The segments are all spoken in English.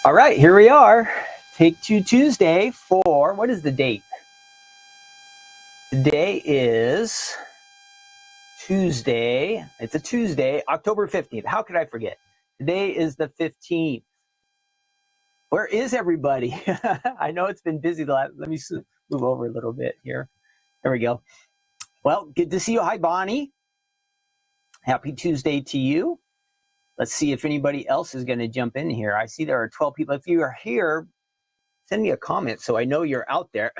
All right, here we are. Take Two Tuesday for, what is the date? Today is Tuesday. It's a Tuesday, October 15th. How could I forget? Today is the 15th. Where is everybody? I know it's been busy. Let me move over a little bit here. There we go. Well, good to see you. Hi, Bonnie. Happy Tuesday to you. Let's see if anybody else is going to jump in here. I see there are 12 people. If you are here, send me a comment so I know you're out there.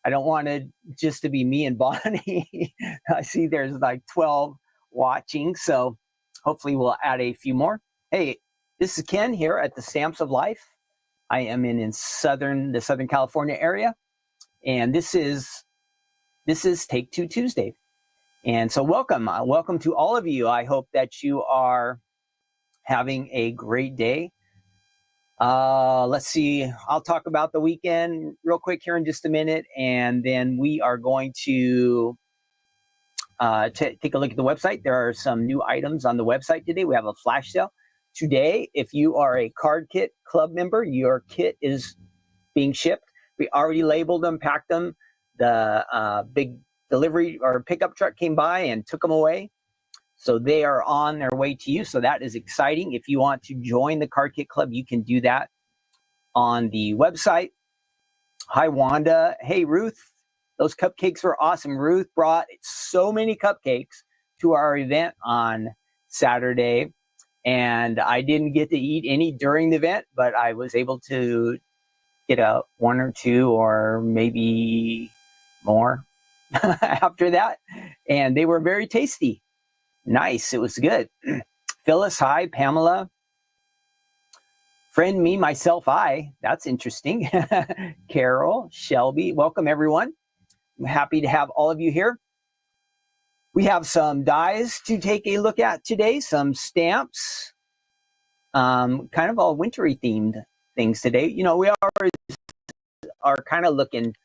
I don't want it just to be me and Bonnie. I see there's like 12 watching, so hopefully we'll add a few more. Hey, this is Ken here at the Stamps of Life. I am in the Southern California area, and this is Take Two Tuesday. And so welcome to all of you. I hope that you are having a great day. Let's see. I'll talk about the weekend real quick here in just a minute, and then we are going to take a look at the website. There are some new items on the website today. We have a flash sale today. If you are a Card Kit Club member, your kit is being shipped. We already labeled them, packed them. The big delivery or pickup truck came by and took them away. So they are on their way to you. So that is exciting. If you want to join the Card Kit Club, you can do that on the website. Hi, Wanda. Hey, Ruth. Those cupcakes were awesome. Ruth brought so many cupcakes to our event on Saturday. And I didn't get to eat any during the event, but I was able to get one or two or maybe more after that. And they were very tasty. Nice. It was good. Phyllis, hi. Pamela. Friend, me, myself, I. That's interesting. Carol, Shelby. Welcome, everyone. I'm happy to have all of you here. We have some dies to take a look at today, some stamps, kind of all wintry themed things today. You know, we are kind of looking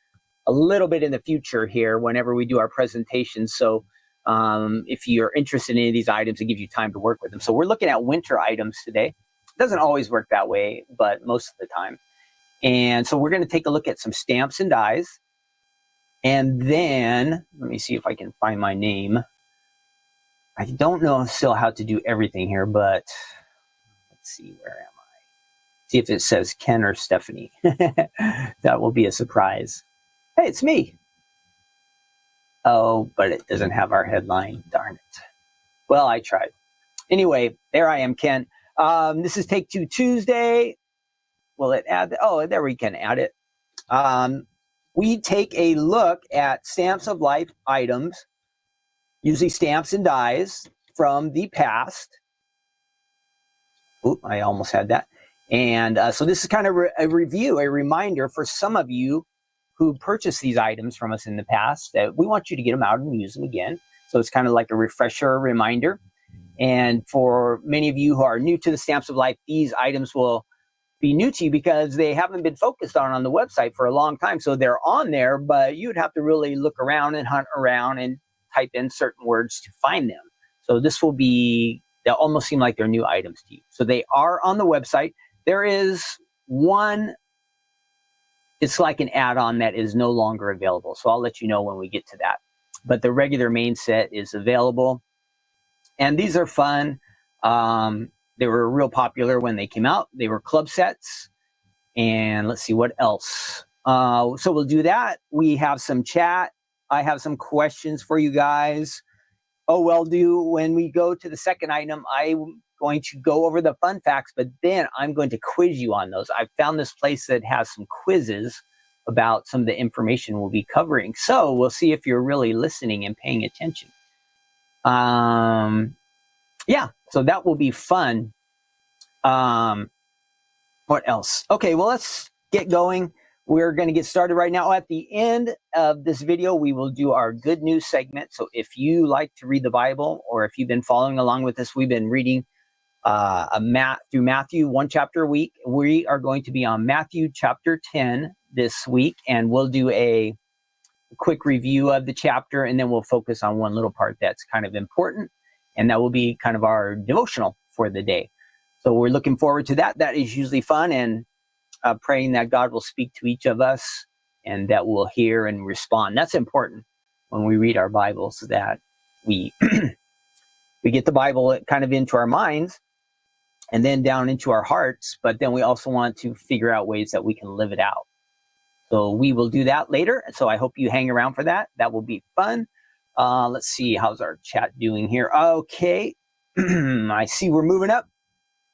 a little bit in the future here whenever we do our presentations. So if you're interested in any of these items, it gives you time to work with them. So we're looking at winter items today. It doesn't always work that way, but most of the time. And so we're going to take a look at some stamps and dies. And then, let me see if I can find my name. I don't know still how to do everything here, but let's see, where am I? See if it says Ken or Stephanie. That will be a surprise. Hey, it's me. Oh, but it doesn't have our headline. Darn it. Well, I tried. Anyway, there I am, Ken. This is Take Two Tuesday. Will it add? Oh, there we can add it. We take a look at Stamps of Life items, usually stamps and dies from the past. Oop, I almost had that. And so this is kind of a review, a reminder for some of you who purchased these items from us in the past that we want you to get them out and use them again. So it's kind of like a refresher, reminder. And for many of you who are new to the Stamps of Life, these items will be new to you because they haven't been focused on the website for a long time. So they're on there, but you'd have to really look around and hunt around and type in certain words to find them. So this will be, they'll almost seem like they're new items to you. So they are on the website. There is one, it's like an add-on that is no longer available. So I'll let you know when we get to that. But the regular main set is available. And these are fun. They were real popular when they came out. They were club sets. And let's see what else. So we'll do that. We have some chat. I have some questions for you guys. Oh, well, when we go to the second item, I'm going to go over the fun facts, but then I'm going to quiz you on those. I found this place that has some quizzes about some of the information we'll be covering. So we'll see if you're really listening and paying attention. Yeah, so that will be fun. What else? Okay, well, let's get going. We're going to get started right now. At the end of this video, we will do our good news segment. So if you like to read the Bible, or if you've been following along with us, we've been reading through Matthew, one chapter a week. We are going to be on Matthew chapter 10 this week, and we'll do a quick review of the chapter, and then we'll focus on one little part that's kind of important, and that will be kind of our devotional for the day. So we're looking forward to that. That is usually fun, and praying that God will speak to each of us and that we'll hear and respond. That's important when we read our Bibles, that we we get the Bible kind of into our minds and then down into our hearts, but then we also want to figure out ways that we can live it out. So we will do that later. So I hope you hang around for that. That will be fun. Let's see, how's our chat doing here? Okay, I see we're moving up.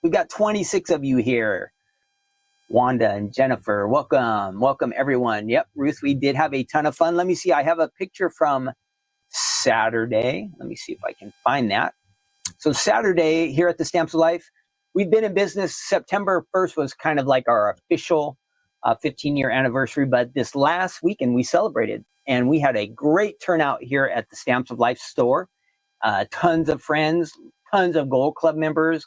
We've got 26 of you here. Wanda and Jennifer, welcome. Welcome, everyone. Yep, Ruth, we did have a ton of fun. Let me see. I have a picture from Saturday. Let me see if I can find that. So Saturday here at the Stamps of Life, we've been in business. September 1st was kind of like our official 15-year anniversary, but this last weekend we celebrated, and we had a great turnout here at the Stamps of Life store. Tons of friends, tons of Gold Club members,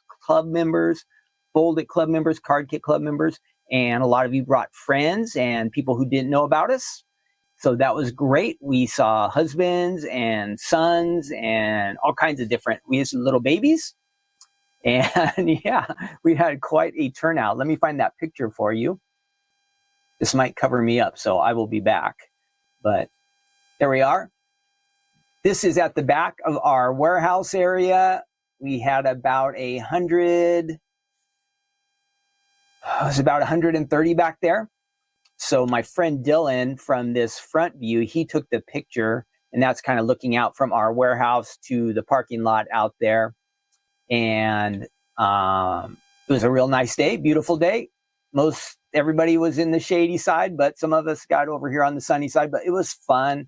Fold-it Club members, Card Kit Club members, and a lot of you brought friends and people who didn't know about us. So that was great. We saw husbands and sons and all kinds of different, we had some little babies. And yeah, we had quite a turnout. Let me find that picture for you. This might cover me up, so I will be back. But there we are. This is at the back of our warehouse area. We had about 100, it was about 130 back there. So my friend Dylan, from this front view, he took the picture, and that's kind of looking out from our warehouse to the parking lot out there. And it was a real nice day, beautiful day. Everybody was in the shady side, but some of us got over here on the sunny side, but it was fun.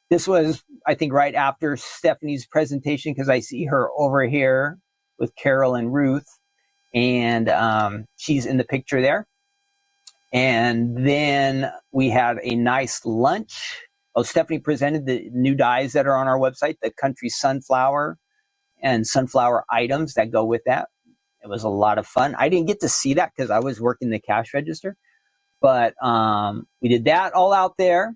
This was, I think, right after Stephanie's presentation, because I see her over here with Carol and Ruth, and she's in the picture there. And then we had a nice lunch. Oh, Stephanie presented the new dyes that are on our website, the country sunflower and sunflower items that go with that. It was a lot of fun. I didn't get to see that because I was working the cash register, but we did that all out there.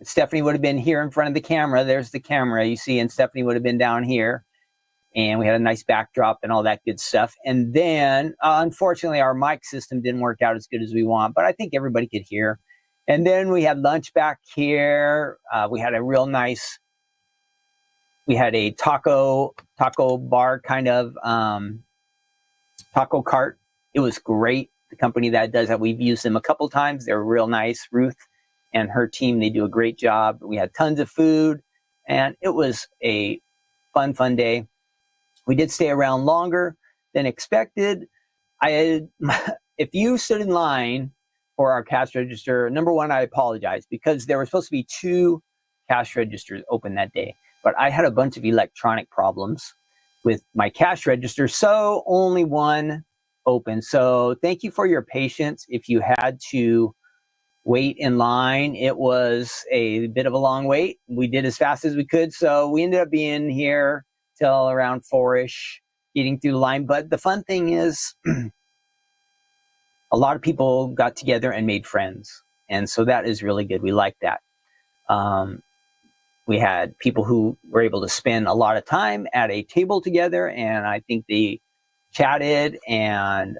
Stephanie would have been here in front of the camera. There's the camera, you see, and Stephanie would have been down here. And we had a nice backdrop and all that good stuff. And then, unfortunately, our mic system didn't work out as good as we want, but I think everybody could hear. And then we had lunch back here. We had a real nice, we had a taco bar kind of taco cart. It was great. The company that does that, we've used them a couple times. They're real nice. Ruth and her team, they do a great job. We had tons of food, and it was a fun day. We did stay around longer than expected. If you stood in line for our cash register, number one, I apologize, because there were supposed to be 2 cash registers open that day, but I had a bunch of electronic problems with my cash register, so only 1 open. So thank you for your patience. If you had to wait in line, it was a bit of a long wait. We did as fast as we could, so we ended up being here till around 4-ish, getting through the line. But the fun thing is, a lot of people got together and made friends. And so that is really good. We like that. We had people who were able to spend a lot of time at a table together, and I think they chatted and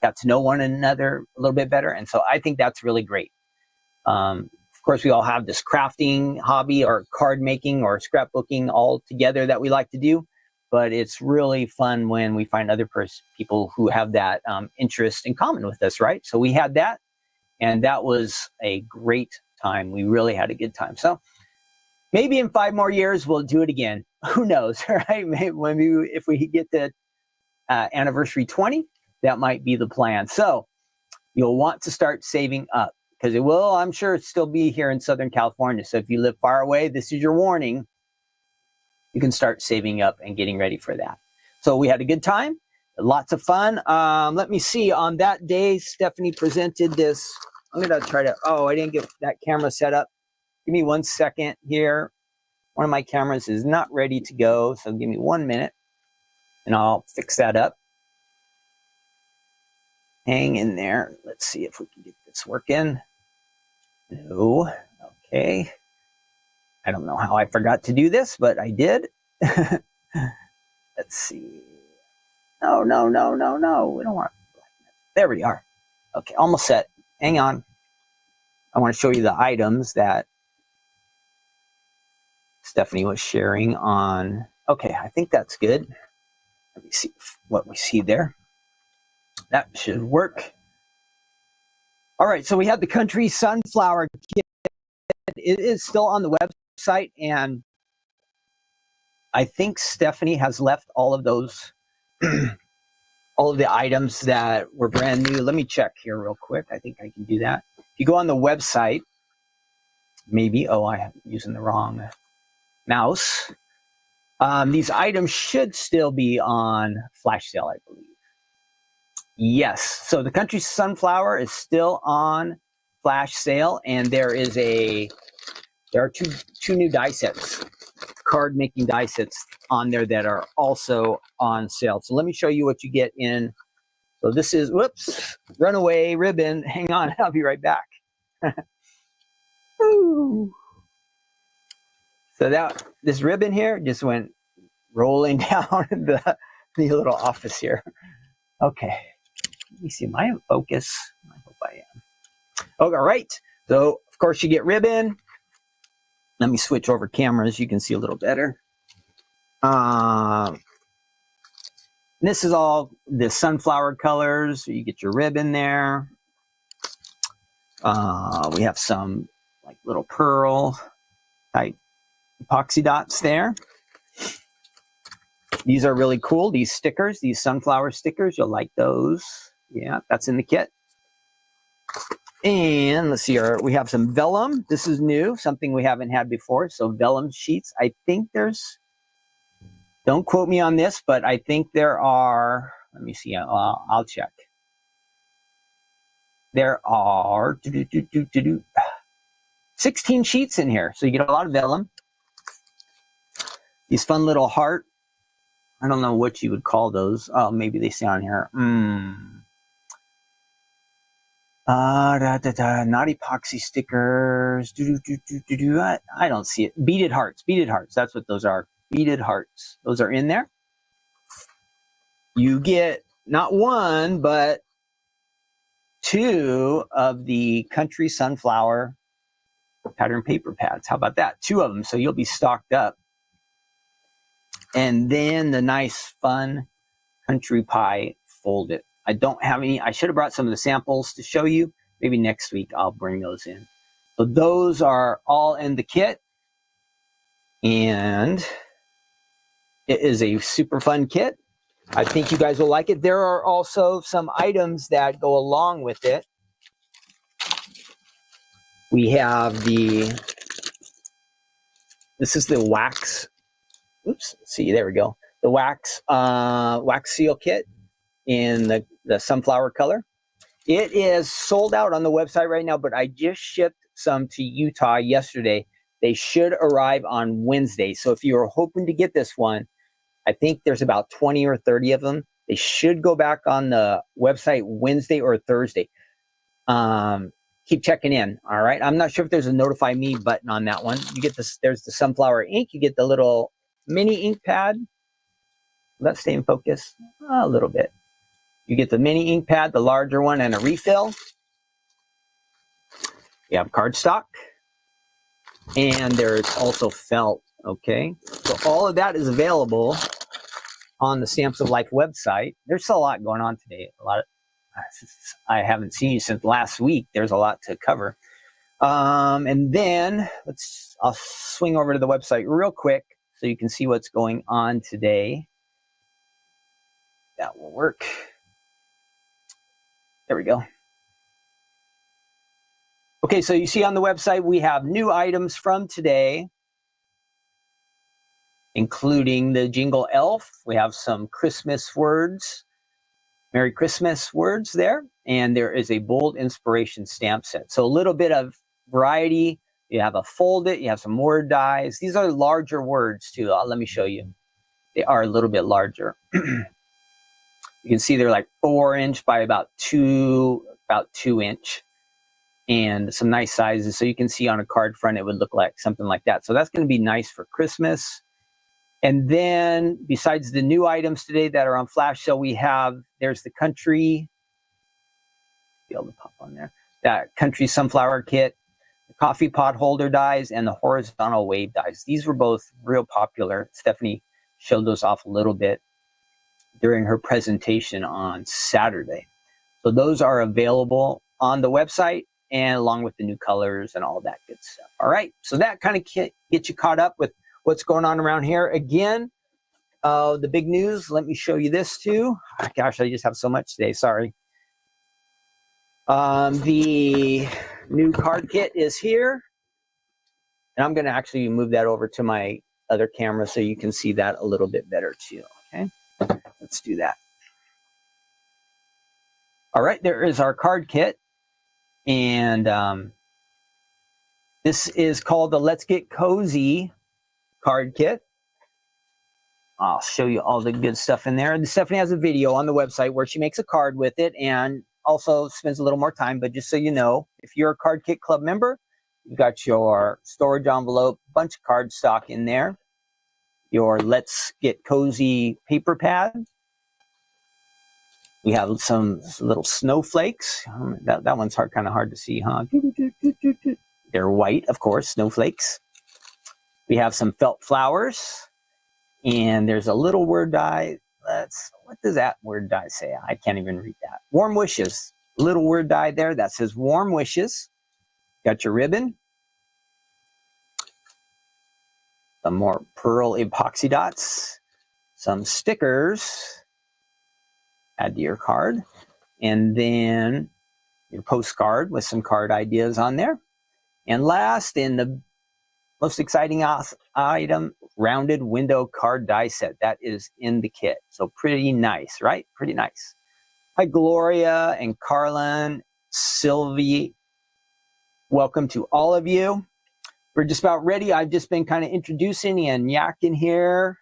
got to know one another a little bit better. And so I think that's really great. Of course, we all have this crafting hobby or card making or scrapbooking all together that we like to do, but it's really fun when we find other people who have that interest in common with us, right? So we had that, and that was a great time. We really had a good time. So maybe in 5 more years, we'll do it again. Who knows, right? Maybe if we get to anniversary 20, that might be the plan. So you'll want to start saving up, because it will, I'm sure, still be here in Southern California. So if you live far away, this is your warning. You can start saving up and getting ready for that. So we had a good time, lots of fun. Let me see, on that day, Stephanie presented this. I'm going to try to, I didn't get that camera set up. Give me 1 second here. One of my cameras is not ready to go, so give me 1 minute, and I'll fix that up. Hang in there. Let's see if we can get this working. No. Okay. I don't know how I forgot to do this, but I did. Let's see. No, no, no, no, no. We don't want black magic. There we are. Okay, almost set. Hang on. I want to show you the items that Stephanie was sharing on. Okay, I think that's good. Let me see what we see there. That should work. All right, so we have the country sunflower kit. It is still on the website, and I think Stephanie has left all of those, all of the items that were brand new. Let me check here real quick. I think I can do that. If you go on the website, maybe, oh, I'm using the wrong mouse. These items should still be on flash sale, I believe. Yes, so the country sunflower is still on flash sale, and there are two new die sets, card making die sets on there that are also on sale. So let me show you what you get in. So this is, whoops, runaway ribbon. Hang on, I'll be right back. So this ribbon here just went rolling down the little office here. Okay, let me see, am I in focus? I hope I am. Okay, all right, so of course you get ribbon. Let me switch over cameras, you can see a little better. This is all the sunflower colors. You get your ribbon there. We have some like little pearl type epoxy dots there. These are really cool. These stickers, these sunflower stickers, you'll like those. Yeah, that's in the kit. And let's see here, we have some vellum. This is new, something we haven't had before. So vellum sheets. I think there's, don't quote me on this, but I think there are, let me see, I'll check. There are 16 sheets in here. So you get a lot of vellum. These fun little heart, I don't know what you would call those. Oh, maybe they say on here. Not epoxy stickers. I don't see it. Beaded hearts. Beaded hearts. That's what those are. Beaded hearts. Those are in there. You get not one, but two of the country sunflower pattern paper pads. How about that? Two of them. So you'll be stocked up. And then the nice, fun country pie fold-it. I don't have any. I should have brought some of the samples to show you. Maybe next week I'll bring those in. So those are all in the kit. And it is a super fun kit. I think you guys will like it. There are also some items that go along with it. We have this is the wax. Oops, see, there we go. The wax seal kit in the sunflower color. It is sold out on the website right now, but I just shipped some to Utah yesterday. They should arrive on Wednesday. So if you're hoping to get this one, I think there's about 20 or 30 of them. They should go back on the website Wednesday or Thursday. Keep checking in, all right? I'm not sure if there's a notify me button on that one. You get this, there's the sunflower ink. You get the little mini ink pad. Will that stay in focus? A little bit. You get the mini ink pad, the larger one, and a refill. You have cardstock. And there's also felt, okay? So all of that is available on the Stamps of Life website. There's a lot going on today. I haven't seen you since last week. There's a lot to cover. And then I'll swing over to the website real quick so you can see what's going on today. That will work. There we go. Okay, so you see on the website, we have new items from today, including the Jingle Elf. We have some Christmas words, Merry Christmas words there. And there is a bold inspiration stamp set. So a little bit of variety. You have a fold-it, you have some word dies. These are larger words too. Let me show you. They are a little bit larger. You can see they're like 4-inch by about 2 inch. And some nice sizes. So you can see on a card front, it would look like something like that. So that's going to be nice for Christmas. And then besides the new items today that are on flash sale, there's the country, be able to pop on there, that country sunflower kit, the coffee pot holder dies, and the horizontal wave dies. These were both real popular. Stephanie showed those off a little bit during her presentation on Saturday. So those are available on the website, and along with the new colors and all that good stuff. All right, so that kind of gets you caught up with what's going on around here. Again, the big news, let me show you this too. Gosh, I just have so much today, sorry. The new card kit is here. And I'm gonna actually move that over to my other camera so you can see that a little bit better too, okay? Let's do that. All right, there is our card kit. And this is called the Let's Get Cozy card kit. I'll show you all the good stuff in there. And Stephanie has a video on the website where she makes a card with it and also spends a little more time. But just so you know, if you're a Card Kit Club member, you've got your storage envelope, bunch of card stock in there, your Let's Get Cozy paper pad. We have some little snowflakes. That one's kind of hard to see, huh? They're white, of course, snowflakes. We have some felt flowers. And there's a little word die. What does that word die say? I can't even read that. Warm wishes. Little word die there that says warm wishes. Got your ribbon. Some more pearl epoxy dots. Some stickers. Add to your card. And then your postcard with some card ideas on there. And last, in the most exciting item, rounded window card die set. That is in the kit. So pretty nice, right? Pretty nice. Hi, Gloria and Carlin, Sylvie. Welcome to all of you. We're just about ready. I've just been kind of introducing and yakking here,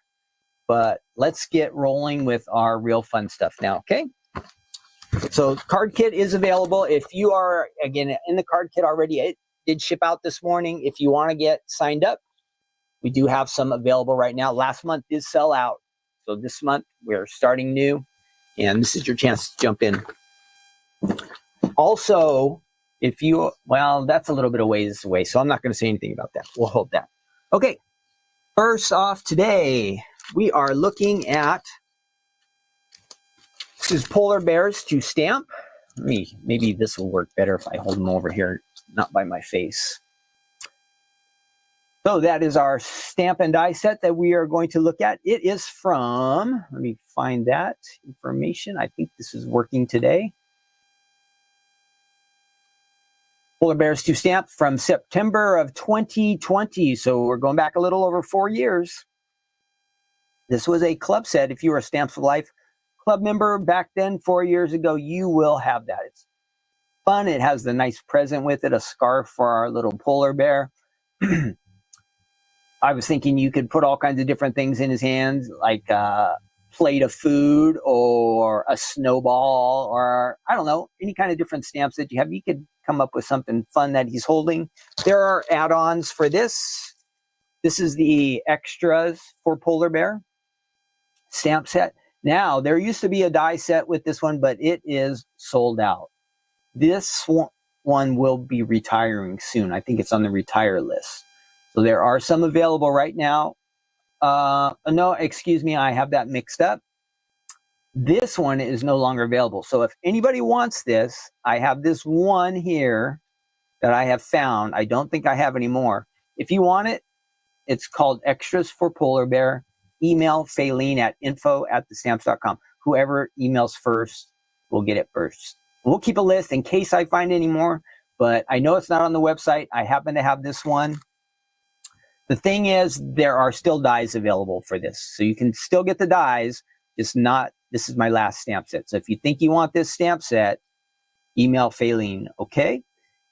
but let's get rolling with our real fun stuff now, okay? So card kit is available. If you are, again, in the card kit already, it did ship out this morning. If you want to get signed up, we do have some available right now. Last month did sell out. So this month we're starting new, and this is your chance to jump in. Also, if you, well, that's a little bit of ways away, so I'm not going to say anything about that. We'll hold that. Okay, first off today, we are looking at, this is polar bears to stamp. Maybe this will work better if I hold them over here, not by my face. So that is our stamp and die set that we are going to look at. It is from, let me find that information. I think this is working today. Polar Bears to Stamp from September of 2020. So we're going back a little over 4 years. This was a club set. If you were a Stamps for Life club member back then, 4 years ago, you will have that. It's fun. It has the nice present with it, a scarf for our little polar bear. I was thinking you could put all kinds of different things in his hands, like a plate of food or a snowball, or I don't know, any kind of different stamps that you have. You could come up with something fun that he's holding. There are add-ons for this. This is the extras for polar bear stamp set. Now, there used to be a die set with this one, but it is sold out. This one will be retiring soon. I think it's on the retire list. So there are some available right now. No, excuse me, I have that mixed up. This one is no longer available. So if anybody wants this, I have this one here that I have found. I don't think I have any more. If you want it, it's called Extras for Polar Bear. Email Faylene at info@thestamps.com. Whoever emails first will get it first. We'll keep a list in case I find any more, but I know it's not on the website. I happen to have this one. The thing is, there are still dies available for this. So you can still get the dies, just not, this is my last stamp set. So if you think you want this stamp set, email Faylene, okay?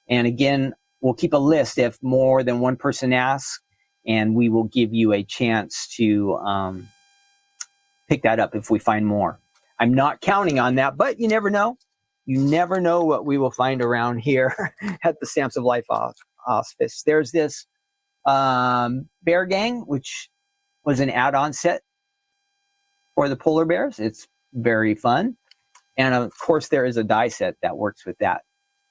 And again, we'll keep a list if more than one person asks, and we will give you a chance to pick that up if we find more. I'm not counting on that, but you never know. You never know what we will find around here at the Stamps of Life office. There's this Bear Gang, which was an add-on set for the polar bears. It's very fun. And of course, there is a die set that works with that.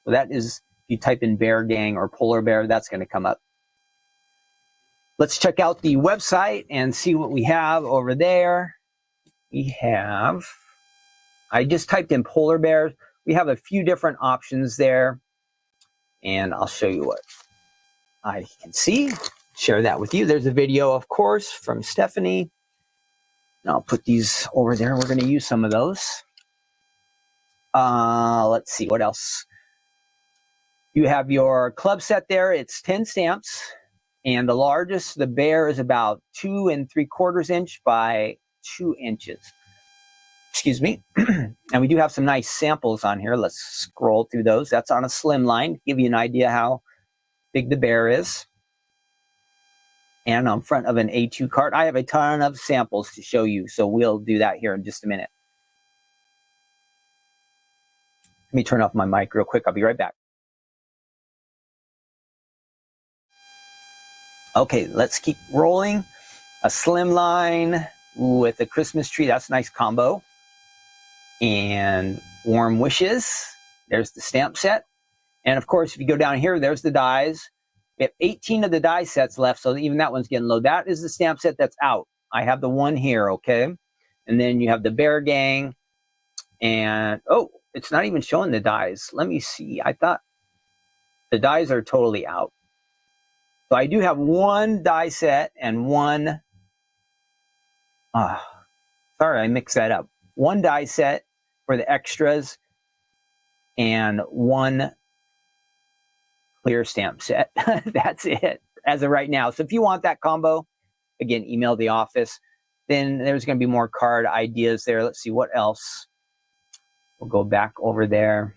So that is, if you type in bear gang or polar bear, that's going to come up. Let's check out the website and see what we have over there. We have, I just typed in polar bears. We have a few different options there. And I'll show you what I can see. Share that with you. There's a video, of course, from Stephanie. I'll put these over there. We're going to use some of those. Let's see, what else? You have your club set there. It's 10 stamps. And the largest, the bear, is about 2 3/4 inch by 2 inches. Excuse me. And we do have some nice samples on here. Let's scroll through those. That's on a slim line, give you an idea how big the bear is. And on front of an A2 card. I have a ton of samples to show you, so we'll do that here in just a minute. Let me turn off my mic real quick. I'll be right back. Okay, let's keep rolling. A slim line with a Christmas tree. That's a nice combo. And warm wishes. There's the stamp set. And of course, if you go down here, there's the dies. We have 18 of the die sets left, so even that one's getting low. That is the stamp set that's out. I have the one here, okay? And then you have the bear gang. And, oh, it's not even showing the dies. Let me see. I thought the dies are totally out. So I do have one die set and one, sorry, I mixed that up. One die set for the extras and one clear stamp set. That's it as of right now. So if you want that combo, again, email the office. Then there's going to be more card ideas there. Let's see what else. We'll go back over there.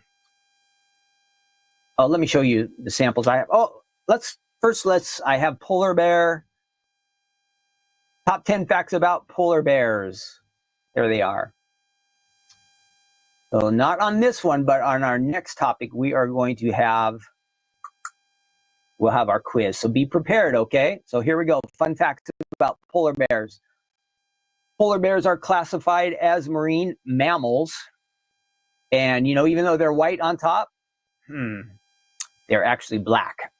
Oh, let me show you the samples I have. Oh, I have polar bear. Top 10 facts about polar bears. There they are. So not on this one, but on our next topic, we are going to have, we'll have our quiz. So be prepared, okay? So here we go. Fun facts about polar bears. Polar bears are classified as marine mammals. And, you know, even though they're white on top, they're actually black.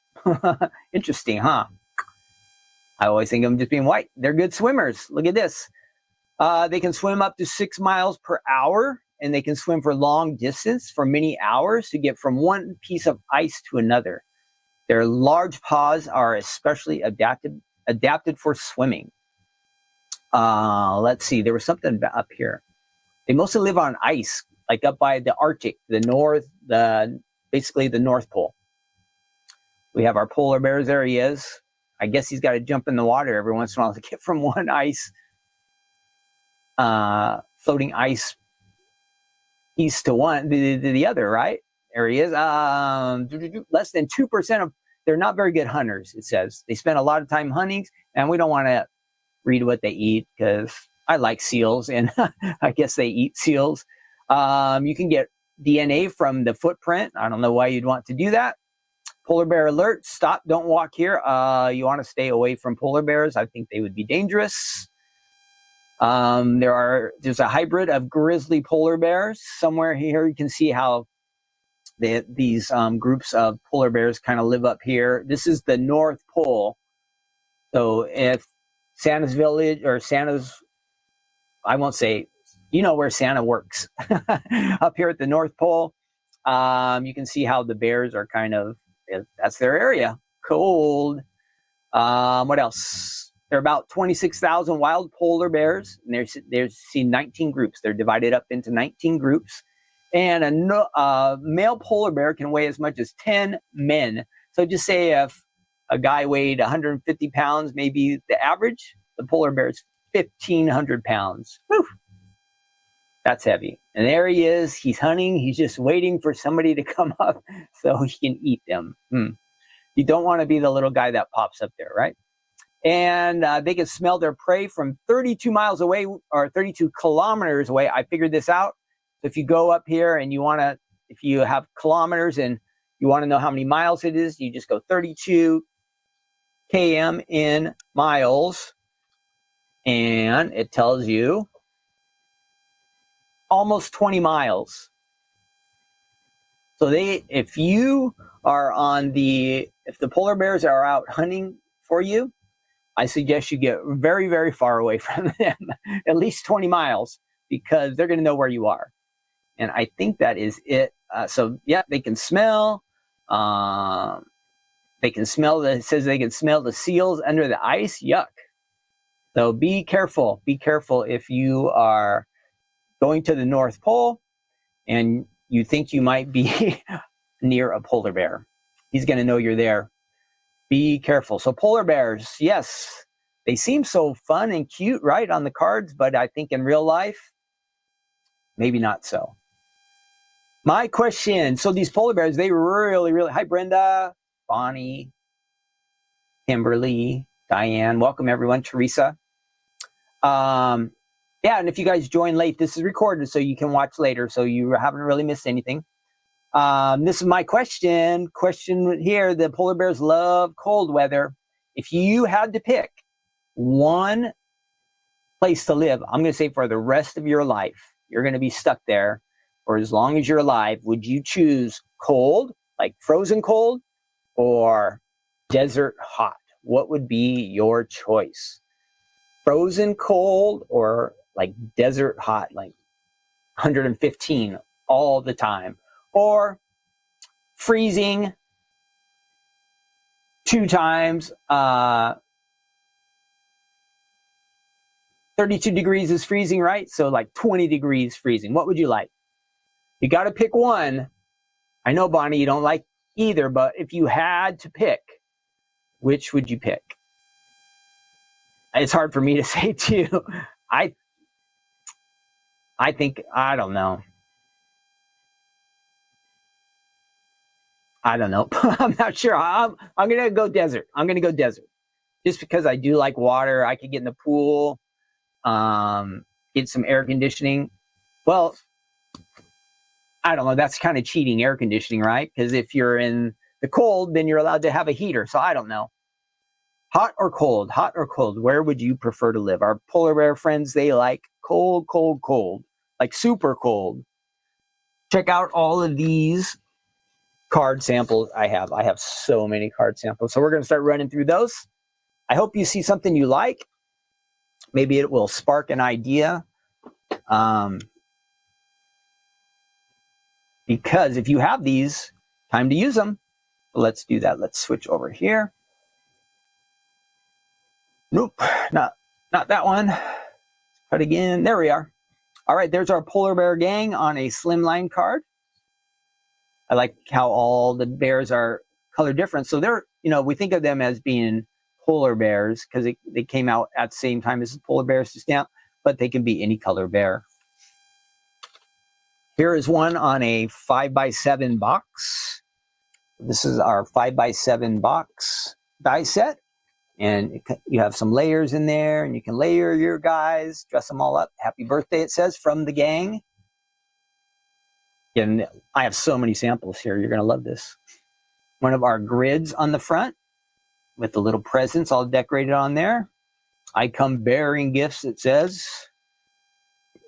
Interesting, huh? I always think of them just being white. They're good swimmers. Look at this. They can swim up to 6 miles per hour, and they can swim for long distance for many hours to get from one piece of ice to another. Their large paws are especially adapted for swimming. Let's see. There was something up here. They mostly live on ice, like up by the Arctic, the north, basically the North Pole. We have our polar bears. There he is. I guess he's got to jump in the water every once in a while to get from one ice, floating ice piece to the other, right? There he is. Less than 2% of, they're not very good hunters, it says. They spend a lot of time hunting, and we don't want to read what they eat because I like seals, and I guess they eat seals. You can get DNA from the footprint. I don't know why you'd want to do that. Polar bear alert, stop, don't walk here. You want to stay away from polar bears. I think they would be dangerous. There's a hybrid of grizzly polar bears. Somewhere here you can see how these groups of polar bears kind of live up here. This is the North Pole. So if Santa's village or Santa's, I won't say, you know where Santa works. Up here at the North Pole, you can see how the bears are kind of, that's their area. Cold. What else? There are about 26,000 wild polar bears. And there's seen 19 groups. They're divided up into 19 groups. And a male polar bear can weigh as much as 10 men. So just say if a guy weighed 150 pounds, maybe the average, the polar bear is 1,500 pounds. Whew. That's heavy. And there he is. He's hunting. He's just waiting for somebody to come up so he can eat them. You don't want to be the little guy that pops up there, right? And they can smell their prey from 32 miles away or 32 kilometers away. I figured this out. So if you go up here and you want to, if you have kilometers and you want to know how many miles it is, you just go 32 km in miles. and it tells you almost 20 miles. So if the polar bears are out hunting for you, I suggest you get very, very far away from them, at least 20 miles, because they're going to know where you are. And I think that is it. So yeah, they can smell. They can smell. It says they can smell the seals under the ice. Yuck. So be careful. Be careful if you are going to the North Pole and you think you might be near a polar bear. He's going to know you're there. Be careful. So polar bears, yes, they seem so fun and cute, right, on the cards, but I think in real life, maybe not so. My question, so these polar bears, they really, really, hi Brenda, Bonnie, Kimberly, Diane, welcome everyone, Teresa. Yeah, and if you guys join late, this is recorded so you can watch later, so you haven't really missed anything. This is my question. Question here, the polar bears love cold weather. If you had to pick one place to live, I'm going to say for the rest of your life, you're going to be stuck there for as long as you're alive, would you choose cold, like frozen cold, or desert hot? What would be your choice? Frozen cold or like desert hot, like 115 all the time? Or freezing 2 times, 32 degrees is freezing, right? So like 20 degrees freezing. What would you like? You got to pick one. I know, Bonnie, you don't like either, but if you had to pick, which would you pick? It's hard for me to say too. I think, I don't know. I'm not sure. I'm going to go desert. I'm going to go desert. Just because I do like water. I could get in the pool, get some air conditioning. Well, I don't know. That's kind of cheating air conditioning, right? Because if you're in the cold, then you're allowed to have a heater. So I don't know. Hot or cold? Hot or cold? Where would you prefer to live? Our polar bear friends, they like cold, cold, cold. Like super cold. Check out all of these card samples I have. I have so many card samples. So we're going to start running through those. I hope you see something you like. Maybe it will spark an idea. Because if you have these, time to use them. Let's do that. Let's switch over here. Nope, not that one. Try it again. There we are. All right, there's our polar bear gang on a slimline card. I like how all the bears are color different. So they're, we think of them as being polar bears because they came out at the same time as the polar bears to stamp, but they can be any color bear. Here is one on a 5x7 box. This is our 5x7 box die set. And you have some layers in there, and you can layer your guys, dress them all up. Happy birthday, it says, from the gang. And I have so many samples here. You're going to love this. One of our grids on the front with the little presents all decorated on there. I come bearing gifts, it says.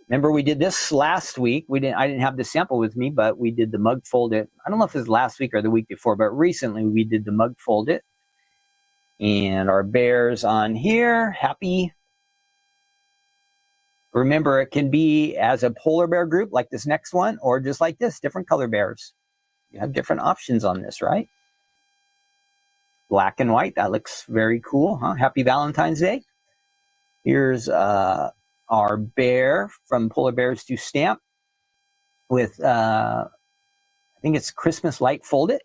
Remember, we did this last week. I didn't have the sample with me, but we did the mug fold-it. I don't know if it was last week or the week before, but recently we did the mug fold-it. And our bears on here, happy. Remember, it can be as a polar bear group like this next one, or just like this, different color bears. You have different options on this, right? Black and white, that looks very cool, huh? Happy Valentine's Day. Here's our bear from Polar Bears to Stamp with, I think it's Christmas Light Fold-it.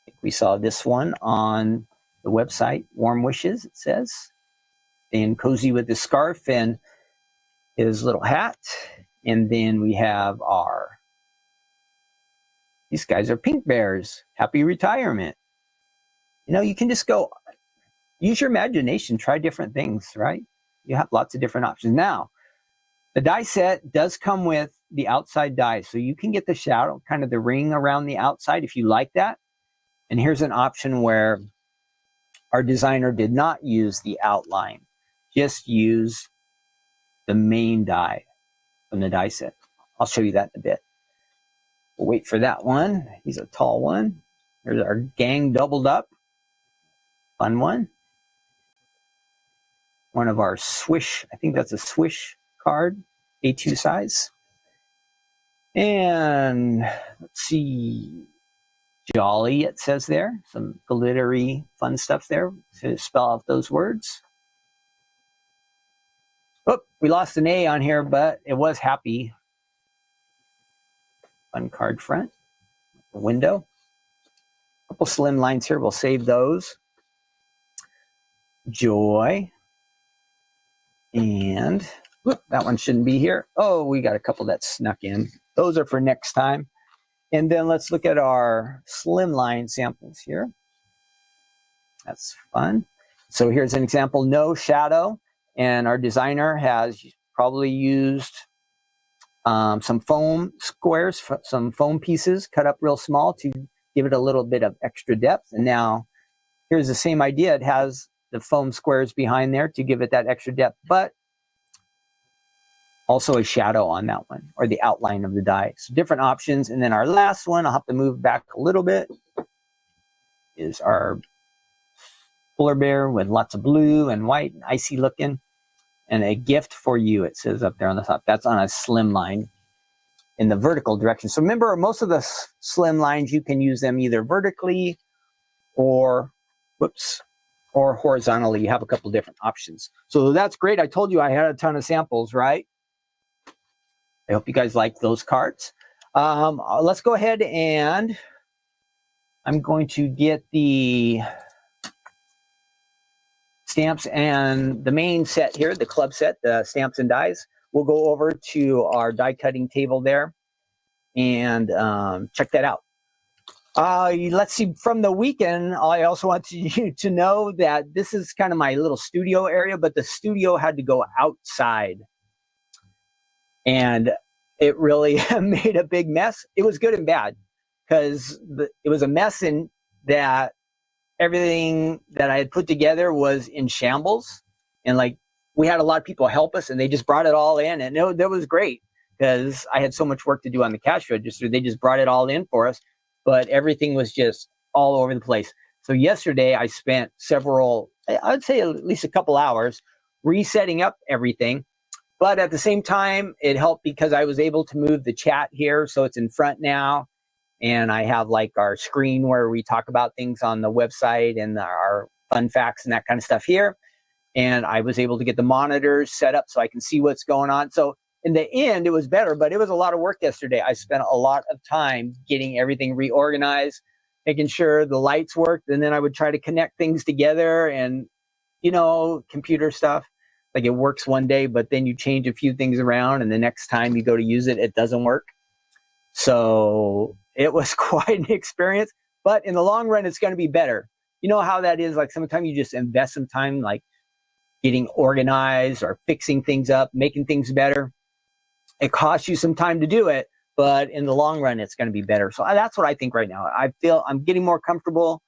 I think we saw this one on the website, Warm Wishes, it says. And cozy with his scarf and his little hat. And then we have these guys are pink bears. Happy retirement. You can just go, use your imagination, try different things, right? You have lots of different options. Now, the die set does come with the outside die. So you can get the shadow, kind of the ring around the outside if you like that. And here's an option where our designer did not use the outline. just use the main die from the die set. I'll show you that in a bit. We'll wait for that one. He's a tall one. There's our gang doubled up. Fun one. One of our swish, I think that's a swish card, A2 size. And let's see, jolly it says there. Some glittery fun stuff there to spell out those words. Oh, we lost an A on here, but it was happy. Fun card front. The window. A couple slim lines here. We'll save those. Joy. And whoop, that one shouldn't be here. Oh, we got a couple that snuck in. Those are for next time. And then let's look at our slimline samples here. That's fun. So here's an example, no shadow. And our designer has probably used some foam squares, some foam pieces cut up real small to give it a little bit of extra depth. And now here's the same idea. It has the foam squares behind there to give it that extra depth, but also a shadow on that one, or the outline of the die. So different options. And then our last one, I'll have to move back a little bit, is our polar bear with lots of blue and white and icy looking. And a gift for you, it says up there on the top. That's on a slim line in the vertical direction. So remember, most of the slim lines, you can use them either vertically or, whoops, or horizontally. You have a couple different options. So that's great. I told you I had a ton of samples, right? I hope you guys like those cards. Let's go ahead and I'm going to get the stamps and the main set here, the club set, the stamps and dies. We'll go over to our die cutting table there and check that out. Let's see, from the weekend, I also want you to know that this is kind of my little studio area, but the studio had to go outside. And it really made a big mess. It was good and bad, because it was a mess in that everything that I had put together was in shambles. And like, we had a lot of people help us, and they just brought it all in. And that was great, because I had so much work to do on the cash register. They just brought it all in for us, but everything was just all over the place. So yesterday I spent I'd say at least a couple hours resetting up everything. But at the same time, it helped because I was able to move the chat here, so it's in front now. And I have like our screen where we talk about things on the website and our fun facts and that kind of stuff here. And I was able to get the monitors set up so I can see what's going on. So in the end, it was better, but it was a lot of work yesterday. I spent a lot of time getting everything reorganized, making sure the lights worked. And then I would try to connect things together and, you know, computer stuff. Like, it works one day, but then you change a few things around, and the next time you go to use it, it doesn't work. So it was quite an experience, but in the long run, it's going to be better. You know how that is? Like, sometimes you just invest some time, like getting organized or fixing things up, making things better. It costs you some time to do it, but in the long run, it's going to be better. So that's what I think right now. I feel I'm getting more comfortable.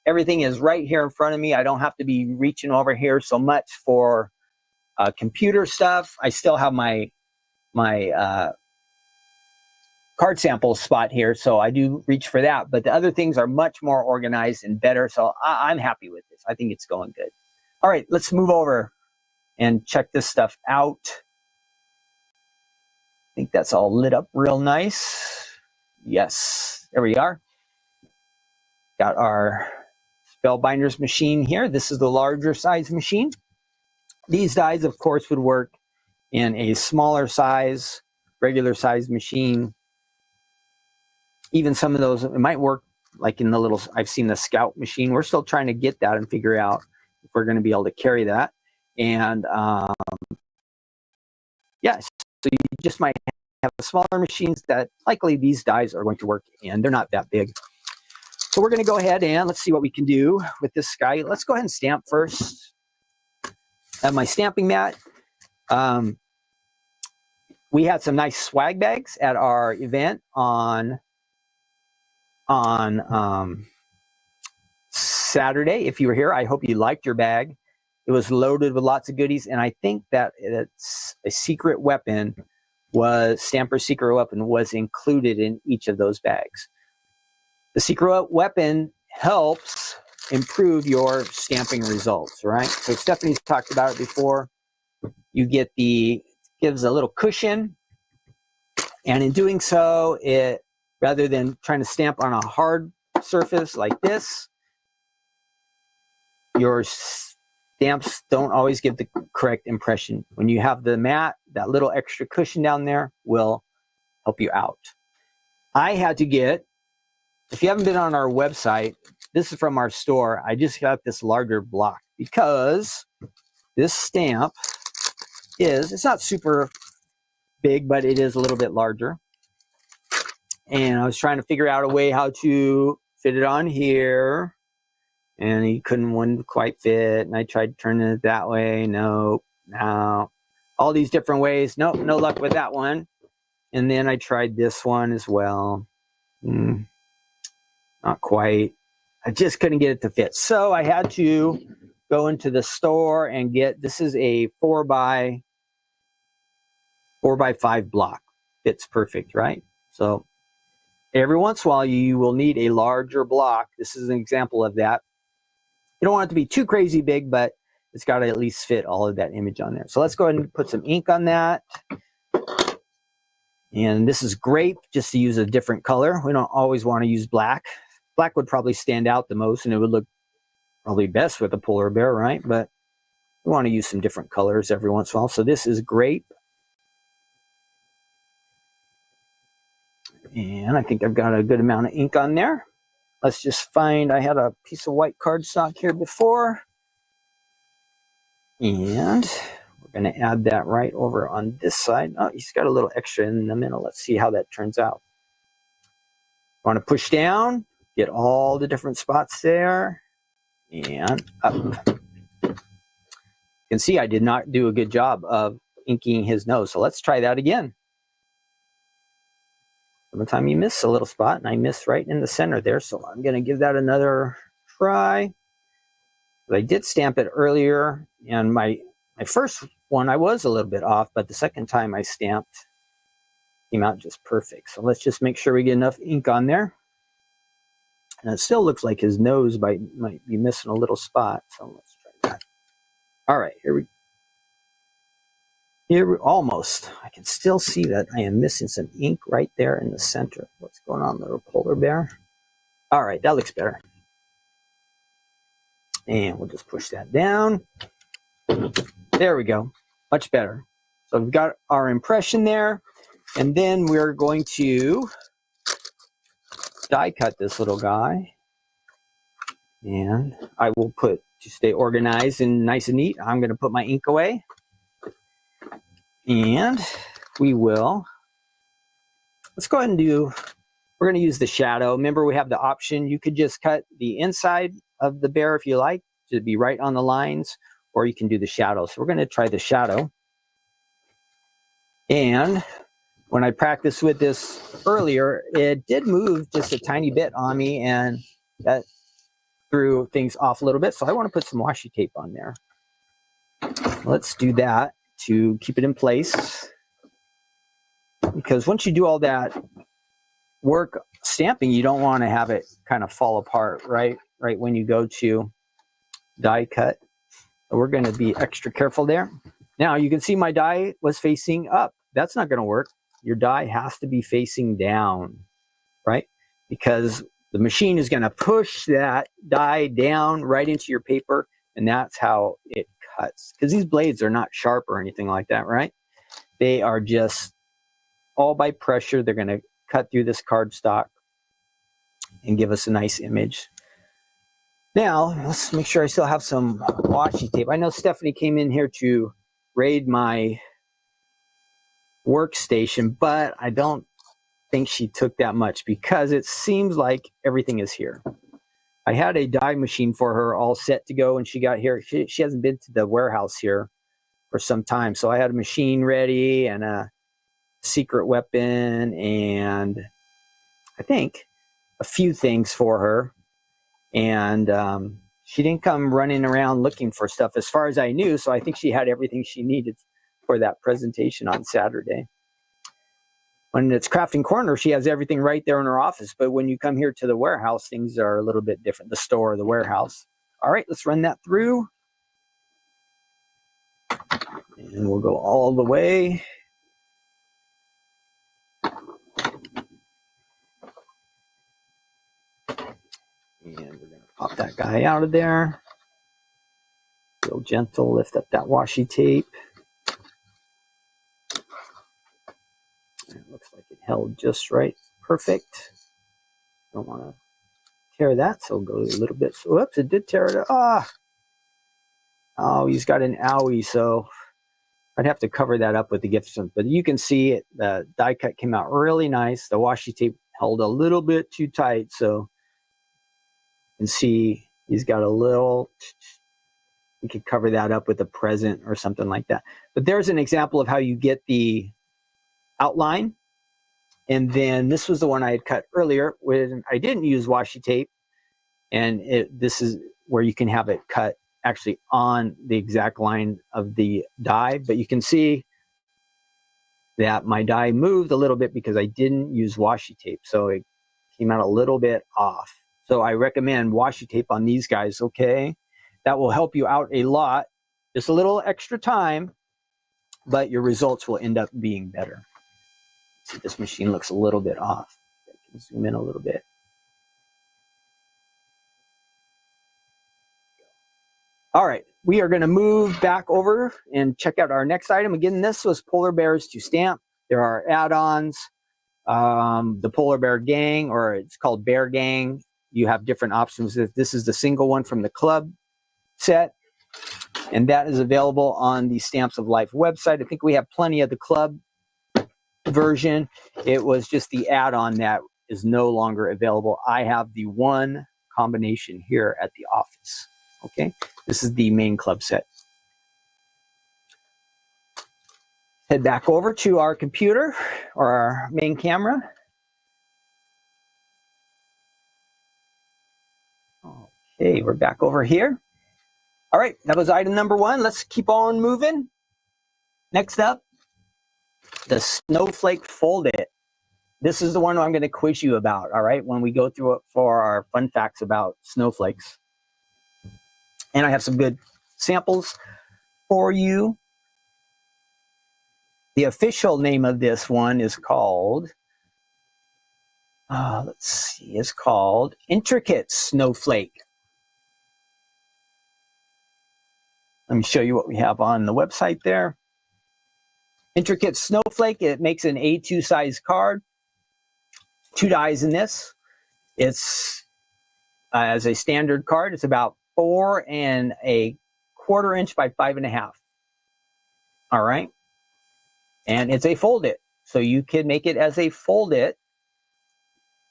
Everything is right here in front of me. I don't have to be reaching over here so much for computer stuff. I still have my card sample spot here, so I do reach for that. But the other things are much more organized and better, so I'm happy with this. I think it's going good. All right, let's move over and check this stuff out. I think that's all lit up real nice. Yes, there we are. Got our Spellbinders machine here. This is the larger size machine. These dies, of course, would work in a smaller size, regular size machine. Even some of those, it might work like in the little, I've seen the Scout machine. We're still trying to get that and figure out if we're going to be able to carry that. And yeah, so you just might have smaller machines that likely these dies are going to work, and they're not that big. So we're going to go ahead and let's see what we can do with this guy. Let's go ahead and stamp first. I have my stamping mat. We had some nice swag bags at our event on Saturday. If you were here, I hope you liked your bag. It was loaded with lots of goodies, and I think that it's a secret weapon Stamper's secret weapon was included in each of those bags. The secret weapon helps improve your stamping results, right? So Stephanie's talked about it before. You get gives a little cushion, and in doing so, it rather than trying to stamp on a hard surface like this, your stamps don't always give the correct impression. When you have the mat, that little extra cushion down there will help you out. I had to get, if you haven't been on our website, this is from our store. I just got this larger block because this stamp it's not super big, but it is a little bit larger. And I was trying to figure out a way how to fit it on here. And he wouldn't quite fit. And I tried turning it that way. No. All these different ways. Nope, no luck with that one. And then I tried this one as well. Not quite. I just couldn't get it to fit. So I had to go into the store and this is a 4x5 block. Fits perfect, right? So every once in a while you will need a larger block. This is an example of that. You don't want it to be too crazy big, but it's got to at least fit all of that image on there. So let's go ahead and put some ink on that. And this is grape, just to use a different color. We don't always want to use black. Black would probably stand out the most, and it would look probably best with a polar bear, right? But we want to use some different colors every once in a while. So this is grape. And I think I've got a good amount of ink on there. Let's just find, I had a piece of white cardstock here before. And we're going to add that right over on this side. Oh, he's got a little extra in the middle. Let's see how that turns out. Want to push down, get all the different spots there, and up. You can see I did not do a good job of inking his nose. So let's try that again. Sometimes you miss a little spot, and I missed right in the center there. So I'm going to give that another try. But I did stamp it earlier, and my first one I was a little bit off, but the second time I stamped came out just perfect. So let's just make sure we get enough ink on there. And it still looks like his nose might be missing a little spot. So let's try that. All right, here we almost. I can still see that I am missing some ink right there in the center. What's going on, little polar bear? All right, that looks better. And we'll just push that down. There we go. Much better. So we've got our impression there. And then we're going to die cut this little guy. And I will to stay organized and nice and neat, I'm going to put my ink away. And let's go ahead and we're going to use the shadow. Remember, we have the option. You could just cut the inside of the bear if you like, to be right on the lines, or you can do the shadow. So we're going to try the shadow. And when I practiced with this earlier, it did move just a tiny bit on me, and that threw things off a little bit. So I want to put some washi tape on there. Let's do that to keep it in place, because once you do all that work stamping, you don't want to have it kind of fall apart right when you go to die cut. So we're going to be extra careful there. Now you can see my die was facing up. That's not going to work. Your die has to be facing down, right? Because the machine is going to push that die down right into your paper, and that's how it cuts. Because these blades are not sharp or anything like that, right? They are just all by pressure. They're going to cut through this cardstock and give us a nice image. Now, let's make sure I still have some washi tape. I know Stephanie came in here to raid my workstation, but I don't think she took that much, because it seems like everything is here. I had a die machine for her all set to go, and she got here. She hasn't been to the warehouse here for some time. So I had a machine ready and a secret weapon and I think a few things for her. And She didn't come running around looking for stuff as far as I knew, so I think she had everything she needed for that presentation on Saturday. When it's Crafting Corner, she has everything right there in her office, but when you come here to the warehouse, things are a little bit different, the store, the warehouse. All right, let's run that through. And we'll go all the way. And we're going to pop that guy out of there. Real gentle, lift up that washi tape. It looks like it held just right. Perfect. Don't want to tear that, so we'll go a little bit. Whoops, it did tear it. Oh, he's got an owie, so I'd have to cover that up with the gift stuff. But you can see it, the die cut came out really nice. The washi tape held a little bit too tight, so you can see he's got a little. We could cover that up with a present or something like that. But there's an example of how you get the outline. And then this was the one I had cut earlier when I didn't use washi tape. And this is where you can have it cut actually on the exact line of the die. But you can see that my die moved a little bit because I didn't use washi tape. So it came out a little bit off. So I recommend washi tape on these guys, okay? That will help you out a lot. Just a little extra time, but your results will end up being better. See, this machine looks a little bit off. I can zoom in a little bit. All right, we are going to move back over and check out our next item. Again, this was polar bears to stamp. There are add-ons, the polar bear gang, or it's called bear gang. You have different options. This is the single one from the club set, and that is available on the Stamps of Life website. I think we have plenty of the club version. It was just the add-on that is no longer available. I have the one combination here at the office. Okay, this is the main club set. Head back over to our computer or our main camera. Okay, we're back over here. All right, that was item number one. Let's keep on moving. Next up, the Snowflake Fold-it. This is the one I'm going to quiz you about, all right, when we go through it for our fun facts about snowflakes. And I have some good samples for you. The official name of this one is called, let's see, it's called Intricate Snowflake. Let me show you what we have on the website there. Intricate Snowflake, it makes an A2 size card. 2 dies in this. It's as a standard card, it's about 4 1/4 inch by 5 1/2. All right. And it's a fold-it. So you can make it as a fold-it.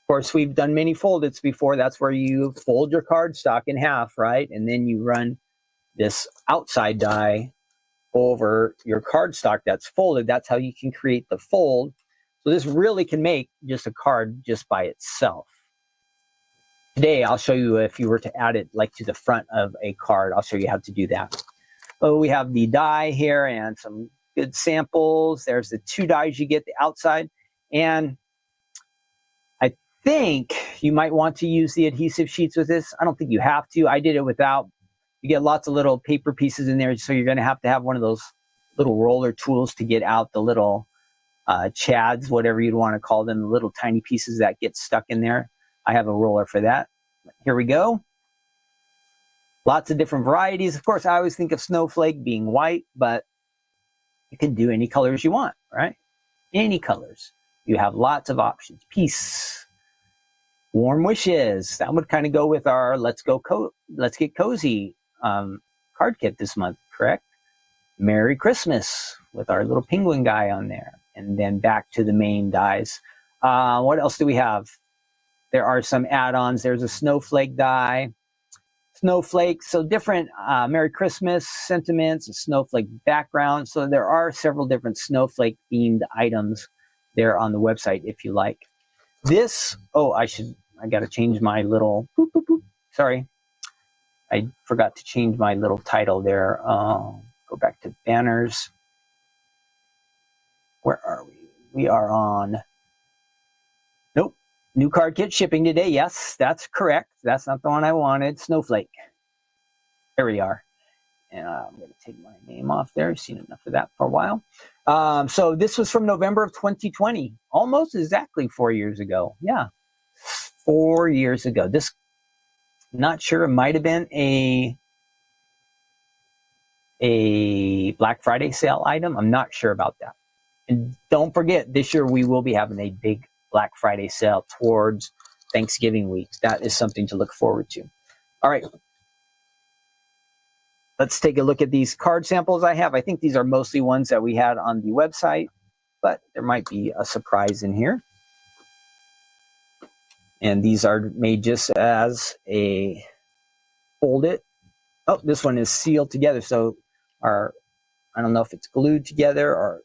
Of course, we've done many fold-its before. That's where you fold your cardstock in half, right? And then you run this outside die over your cardstock that's folded. That's how you can create the fold. So this really can make just a card just by itself. Today, I'll show you if you were to add it like to the front of a card. I'll show you how to do that. So we have the die here and some good samples. There's the 2 dies you get, the outside. And I think you might want to use the adhesive sheets with this. I don't think you have to. I did it without. You get lots of little paper pieces in there, so you're going to have one of those little roller tools to get out the little chads, whatever you'd want to call them, the little tiny pieces that get stuck in there. I have a roller for that. Here we go. Lots of different varieties. Of course, I always think of snowflake being white, but you can do any colors you want, right? Any colors. You have lots of options. Peace. Warm wishes. That would kind of go with our let's get cozy card kit this month, correct? Merry Christmas with our little penguin guy on there. And then back to the main dies. What else do we have? There are some add-ons. There's a snowflake die. Snowflakes, so different Merry Christmas sentiments, a snowflake background. So there are several different snowflake themed items there on the website if you like. This, I got to change my little, sorry. I forgot to change my little title there. Go back to banners. Where are we? We are on, nope, new card kit shipping today. Yes, that's correct. That's not the one I wanted. Snowflake. There we are. And I'm going to take my name off there. I've seen enough of that for a while. So this was from November of 2020, almost exactly 4 years ago. Yeah, 4 years ago. This, not sure, it might have been a Black Friday sale item. I'm not sure about that. And don't forget, this year we will be having a big Black Friday sale towards Thanksgiving week. That is something to look forward to. All right. Let's take a look at these card samples I have. I think these are mostly ones that we had on the website, but there might be a surprise in here. And these are made just as a fold-it. Oh, this one is sealed together. So I don't know if it's glued together or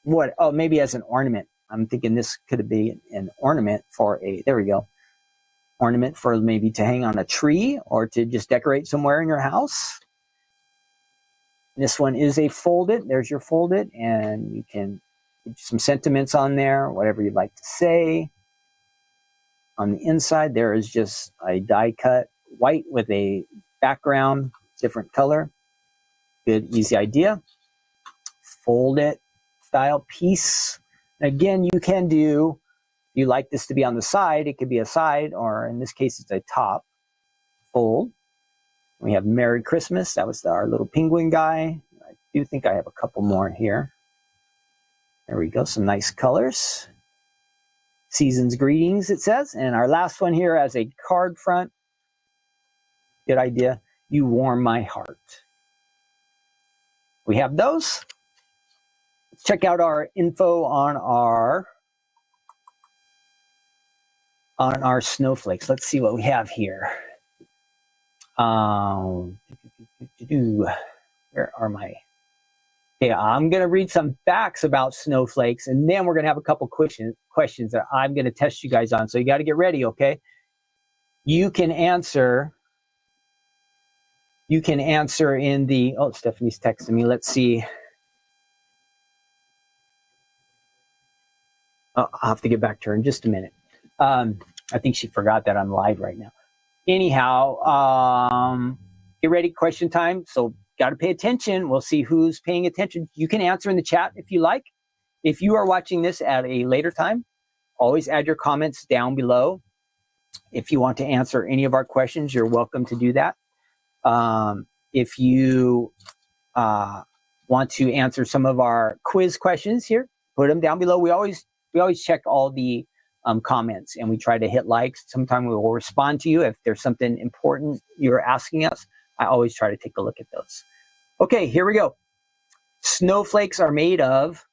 what. Oh, maybe as an ornament. I'm thinking this could be an ornament for there we go. Ornament for maybe to hang on a tree or to just decorate somewhere in your house. This one is a fold-it. There's your fold-it, and you can put some sentiments on there, whatever you'd like to say. On the inside, there is just a die-cut white with a background, different color. Good, easy idea. Fold-it style piece. Again, you can do, if you like this to be on the side, it could be a side, or in this case, it's a top. Fold. We have Merry Christmas. That was our little penguin guy. I do think I have a couple more here. There we go. Some nice colors. Season's greetings, it says. And our last one here as a card front. Good idea. You warm my heart. We have those. Let's check out our info on our snowflakes. Let's see what we have here. Where are my... Okay, I'm going to read some facts about snowflakes, and then we're going to have a couple questions that I'm going to test you guys on. So you got to get ready, okay? You can answer in the... Oh, Stephanie's texting me. Let's see. Oh, I'll have to get back to her in just a minute. I think she forgot that I'm live right now. Anyhow, get ready, question time. So got to pay attention. We'll see who's paying attention. You can answer in the chat if you like. If you are watching this at a later time, always add your comments down below. If you want to answer any of our questions, you're welcome to do that. If you want to answer some of our quiz questions here, put them down below. We always check all the comments, and we try to hit likes. Sometimes we will respond to you if there's something important you're asking us. I always try to take a look at those. Okay, here we go. Snowflakes are made of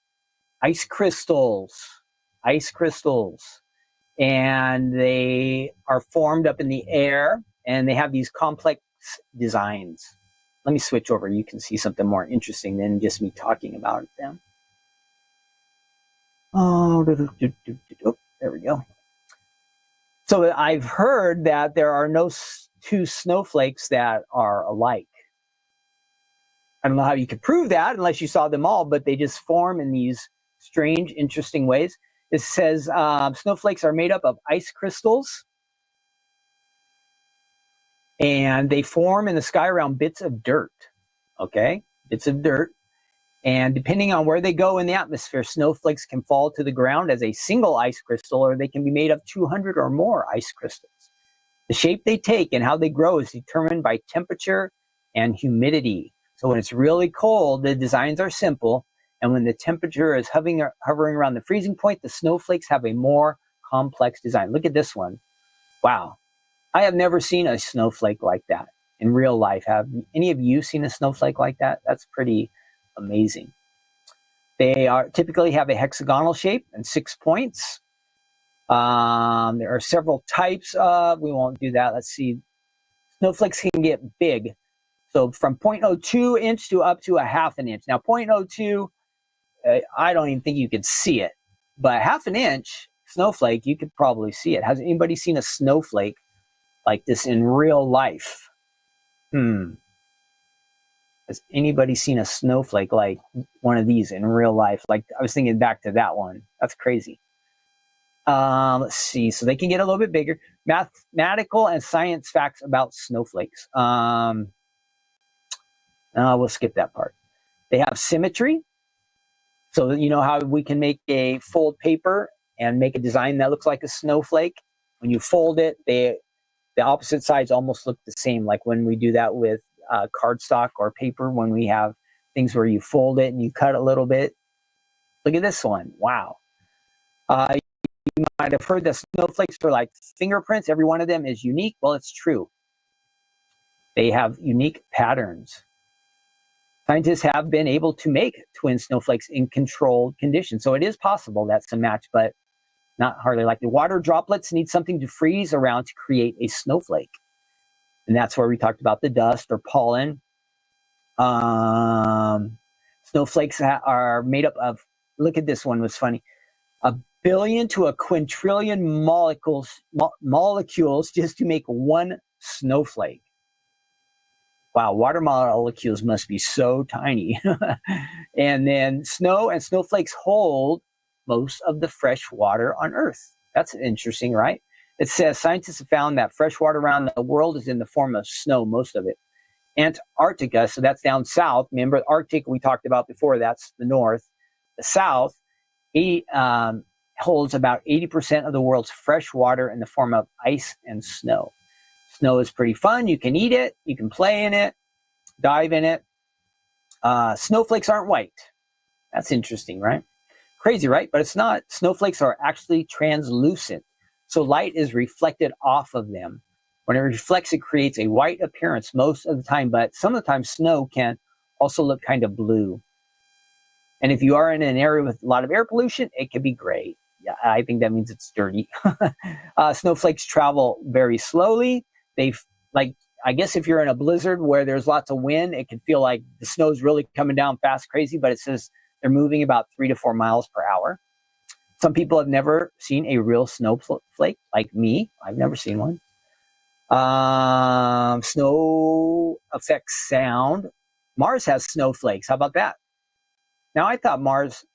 ice crystals. Ice crystals. And they are formed up in the air, and they have these complex designs. Let me switch over. You can see something more interesting than just me talking about them. Oh, there we go. So I've heard that there are no two snowflakes that are alike. I don't know how you could prove that unless you saw them all, but they just form in these strange, interesting ways. It says snowflakes are made up of ice crystals, and they form in the sky around bits of dirt. Okay, bits of dirt. And depending on where they go in the atmosphere, snowflakes can fall to the ground as a single ice crystal, or they can be made of 200 or more ice crystals. The shape they take and how they grow is determined by temperature and humidity. So when it's really cold, the designs are simple. And when the temperature is hovering around the freezing point, the snowflakes have a more complex design. Look at this one. Wow. I have never seen a snowflake like that in real life. Have any of you seen a snowflake like that? That's pretty amazing. They typically have a hexagonal shape and 6 points. There are several types of, we won't do that. Let's see. Snowflakes can get big. So from 0.02 inch to up to 1/2 inch. Now 0.02, I don't even think you can see it, but 1/2 inch snowflake, you could probably see it. Has anybody seen a snowflake like this in real life? Has anybody seen a snowflake like one of these in real life? Like, I was thinking back to that one. That's crazy. Let's see. So they can get a little bit bigger. Mathematical and science facts about snowflakes. We'll skip that part. They have symmetry. So you know how we can make a fold paper and make a design that looks like a snowflake? When you fold it, the opposite sides almost look the same, like when we do that with cardstock or paper, when we have things where you fold it and you cut a little bit. Look at this one. Wow. You might have heard that snowflakes are like fingerprints. Every one of them is unique. Well, it's true. They have unique patterns. Scientists have been able to make twin snowflakes in controlled conditions. So it is possible that's a match, but not hardly likely. Water droplets need something to freeze around to create a snowflake. And that's where we talked about the dust or pollen. Snowflakes are made up of, look at this one, was funny, 1 billion to 1 quintillion molecules just to make one snowflake. Wow, water molecules must be so tiny. And then snow and snowflakes hold most of the fresh water on Earth. That's interesting, right? It says scientists have found that fresh water around the world is in the form of snow, most of it. Antarctica, so that's down south. Remember, Arctic we talked about before, that's the north. The south holds about 80% of the world's fresh water in the form of ice and snow. Snow is pretty fun. You can eat it. You can play in it, dive in it. Snowflakes aren't white. That's interesting, right? Crazy, right? But it's not. Snowflakes are actually translucent. So light is reflected off of them. When it reflects, it creates a white appearance most of the time, but some of the time snow can also look kind of blue. And if you are in an area with a lot of air pollution, it can be gray. Yeah, I think that means it's dirty. Snowflakes travel very slowly. I guess if you're in a blizzard where there's lots of wind, it can feel like the snow's really coming down fast, crazy, but it says they're moving about 3 to 4 miles per hour. Some people have never seen a real snowflake, like me. I've never seen one. Snow affects sound. Mars has snowflakes. How about that? Now, I thought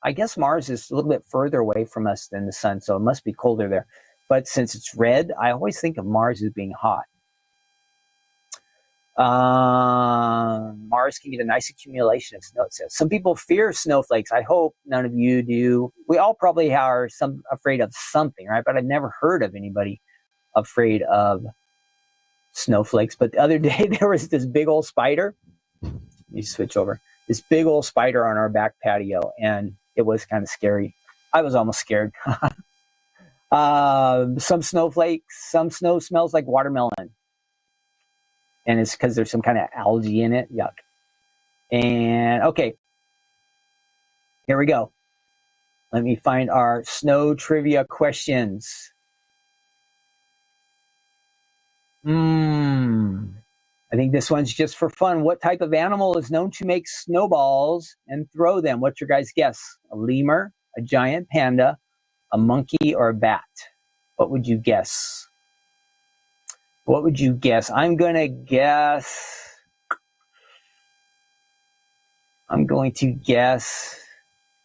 I guess Mars is a little bit further away from us than the sun, so it must be colder there. But since it's red, I always think of Mars as being hot. Mars can get a nice accumulation of snow, it says. Some people fear snowflakes. I hope none of you do. We all probably are afraid of something, right? But I've never heard of anybody afraid of snowflakes. But the other day, there was this big old spider. Let me switch over. This big old spider on our back patio, and it was kind of scary. I was almost scared. Some snow smells like watermelon. And it's because there's some kind of algae in it. Yuck. And okay, here we go. Let me find our snow trivia questions. I think this one's just for fun. What type of animal is known to make snowballs and throw them? What's your guys' guess? A lemur, a giant panda, a monkey, or a bat? What would you guess? What would you guess? I'm going to guess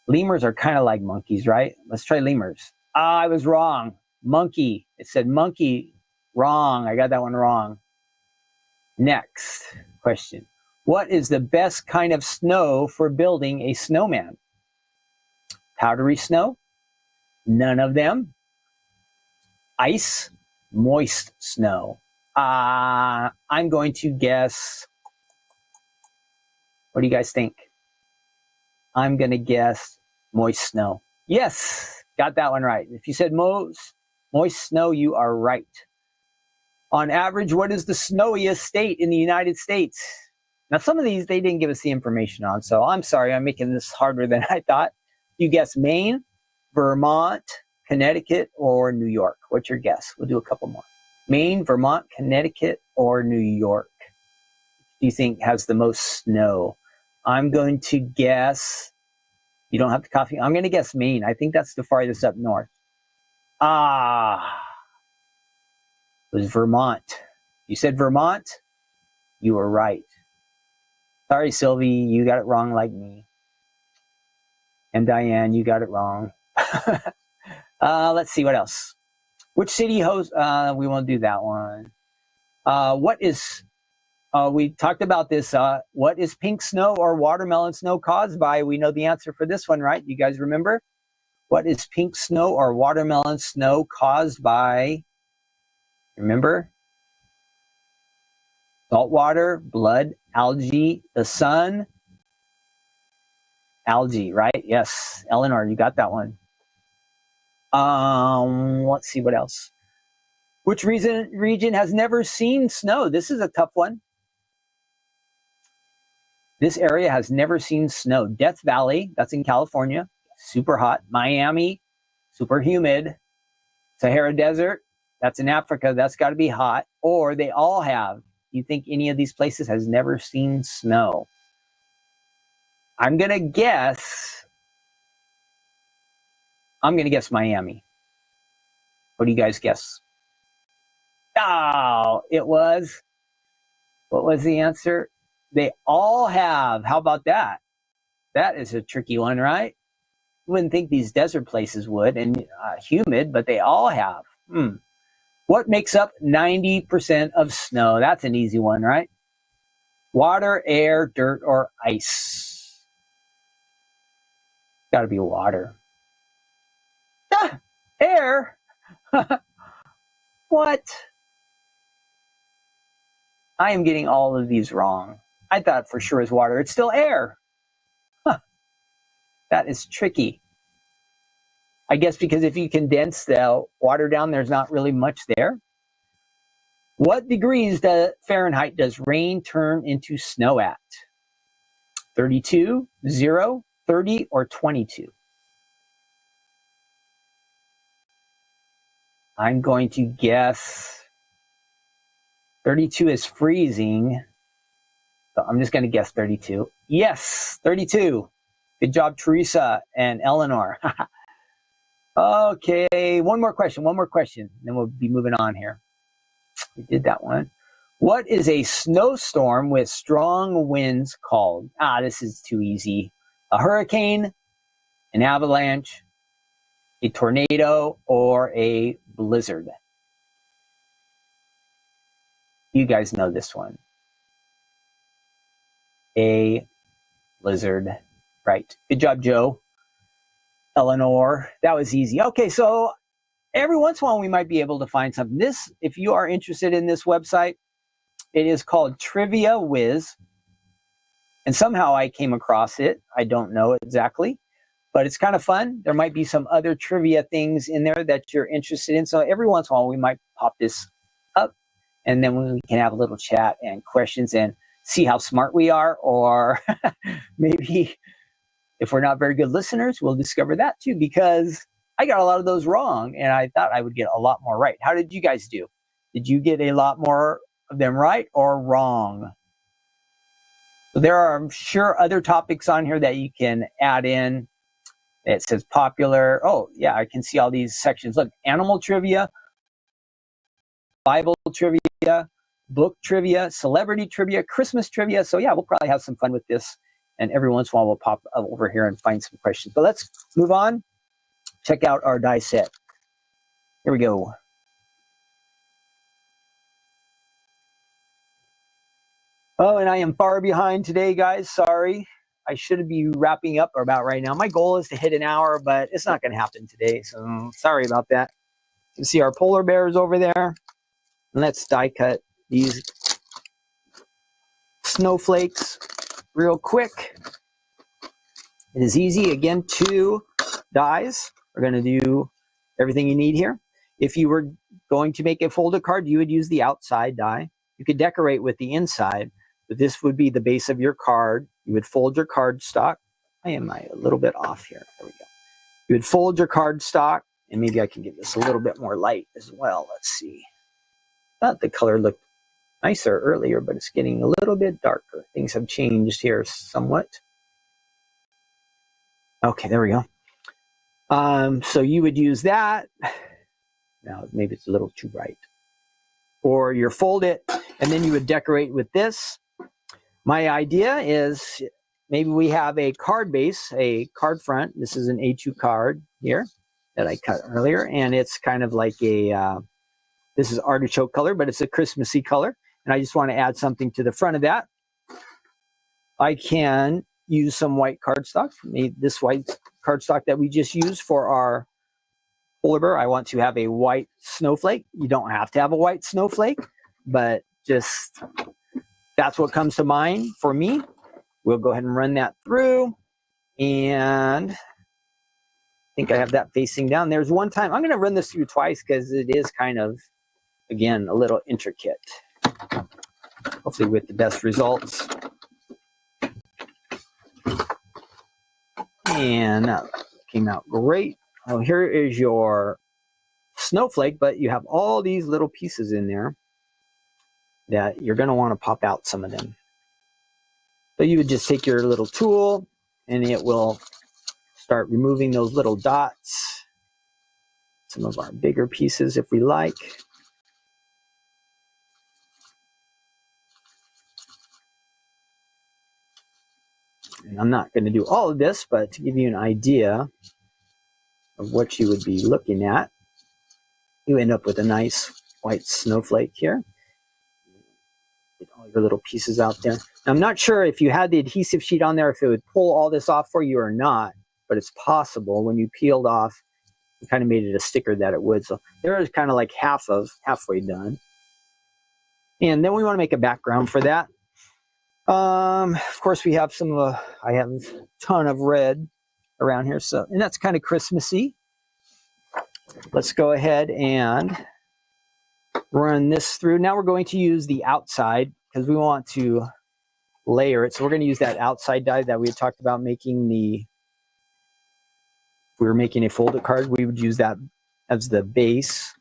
lemurs are kind of like monkeys, right? Let's try lemurs. I was wrong. Monkey. It said monkey. Wrong. I got that one wrong. Next question. What is the best kind of snow for building a snowman? Powdery snow? None of them. Ice? Moist snow. I'm going to guess. What do you guys think? I'm going to guess moist snow. Yes, got that one right. If you said moist snow, you are right. On average, what is the snowiest state in the United States? Now, some of these, they didn't give us the information on, so I'm sorry, I'm making this harder than I thought. You guess Maine, Vermont, Connecticut, or New York? What's your guess? We'll do a couple more. Maine, Vermont, Connecticut, or New York? Do you think has the most snow? I'm going to guess, you don't have to copy, I'm going to guess Maine. I think that's the farthest up north. It was Vermont. You said Vermont? You were right. Sorry, Sylvie, you got it wrong like me. And Diane, you got it wrong. Let's see what else. Which city hosts? We won't do that one. What is? We talked about this. What is pink snow or watermelon snow caused by? We know the answer for this one, right? You guys remember? What is pink snow or watermelon snow caused by? Remember? Salt water, blood, algae, the sun. Algae, right? Yes. Eleanor, you got that one. Let's see what else. Which region has never seen snow? This is a tough one. This area has never seen snow. Death Valley, that's in California, super hot. Miami, super humid. Sahara Desert, that's in Africa, that's got to be hot. Or they all have. You think any of these places has never seen snow? I'm going to guess Miami. What do you guys guess? Oh, it was, what was the answer? They all have. How about that? That is a tricky one, right? You wouldn't think these desert places would, and humid, but they all have. What makes up 90% of snow? That's an easy one, right? Water, air, dirt, or ice? Got to be water. Air? What? I am getting all of these wrong. I thought for sure it was water. It's still air. That is tricky. I guess because if you condense the water down, there's not really much there. What degrees Fahrenheit does rain turn into snow at? 32, 0, 30, or 22? I'm going to guess 32 is freezing. So I'm just going to guess 32. Yes, 32. Good job, Teresa and Eleanor. Okay, one more question, then we'll be moving on here. We did that one. What is a snowstorm with strong winds called? This is too easy. A hurricane, an avalanche, a tornado, or a blizzard? You guys know this one. A blizzard. Right. Good job, Joe. Eleanor. That was easy. Okay, so every once in a while we might be able to find something. This, if you are interested in this website, it is called Trivia Wiz. And somehow I came across it. I don't know exactly, but it's kind of fun. There might be some other trivia things in there that you're interested in. So every once in a while we might pop this up, and then we can have a little chat and questions and see how smart we are, or maybe if we're not very good listeners, we'll discover that too, because I got a lot of those wrong and I thought I would get a lot more right. How did you guys do? Did you get a lot more of them right or wrong? So there are, I'm sure, other topics on here that you can add in. It says popular. Oh, yeah, I can see all these sections. Look, animal trivia, Bible trivia, book trivia, celebrity trivia, Christmas trivia. So yeah, we'll probably have some fun with this. And every once in a while, we'll pop over here and find some questions. But let's move on. Check out our die set. Here we go. Oh, and I am far behind today, guys. Sorry. I should be wrapping up about right now. My goal is to hit an hour, but it's not going to happen today. So sorry about that. You can see our polar bears over there. Let's die cut these snowflakes real quick. It is easy. Again, 2 dies. We're going to do everything you need here. If you were going to make a folded card, you would use the outside die. You could decorate with the inside, but this would be the base of your card. You would fold your card stock. I am a little bit off here. There we go. You would fold your card stock, and maybe I can get this a little bit more light as well. Let's see. I thought the color looked nicer earlier, but it's getting a little bit darker. Things have changed here somewhat. Okay, there we go. So you would use that. Now maybe it's a little too bright. Or your fold it. And then you would decorate with this. My idea is maybe we have a card base, a card front. This is an A2 card here that I cut earlier. And it's kind of like a, this is artichoke color, but it's a Christmassy color. And I just want to add something to the front of that. I can use some white cardstock. This white cardstock that we just used for our polar bear, I want to have a white snowflake. You don't have to have a white snowflake, but just that's what comes to mind for me. We'll go ahead and run that through. And I think I have that facing down. There's one time, I'm going to run this through twice because it is kind of, again, a little intricate. Hopefully with the best results. And that came out great. Oh, here is your snowflake, but you have all these little pieces in there that you're going to want to pop out some of them. So you would just take your little tool and it will start removing those little dots. Some of our bigger pieces if we like. And I'm not going to do all of this, but to give you an idea of what you would be looking at, you end up with a nice white snowflake here. Get all your little pieces out there. Now, I'm not sure if you had the adhesive sheet on there, if it would pull all this off for you or not, but it's possible. When you peeled off, you kind of made it a sticker that it would. So there is kind of like halfway done. And then we want to make a background for that. Of course, we have some, I have a ton of red around here. So, and that's kind of Christmassy. Let's go ahead and run this through. Now we're going to use the outside because we want to layer it. So we're going to use that outside die that we had talked about making if we were making a folded card, we would use that as the base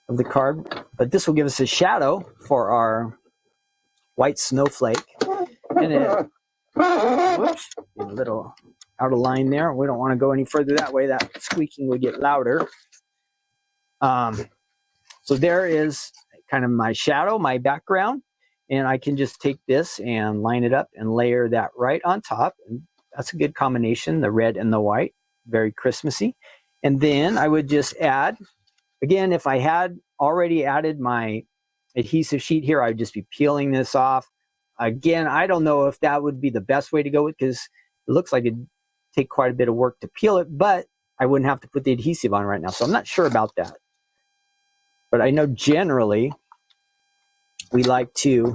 of the card. But this will give us a shadow for our white snowflake. And it, whoops, a little out of line there. We don't want to go any further that way. That squeaking would get louder. So there is kind of my shadow, my background. And I can just take this and line it up and layer that right on top. And that's a good combination, the red and the white. Very Christmassy. And then I would just add, again, if I had already added my adhesive sheet here, I'd just be peeling this off. Again, I don't know if that would be the best way to go with, because it looks like it'd take quite a bit of work to peel it, but I wouldn't have to put the adhesive on right now. So I'm not sure about that. But I know generally we like to,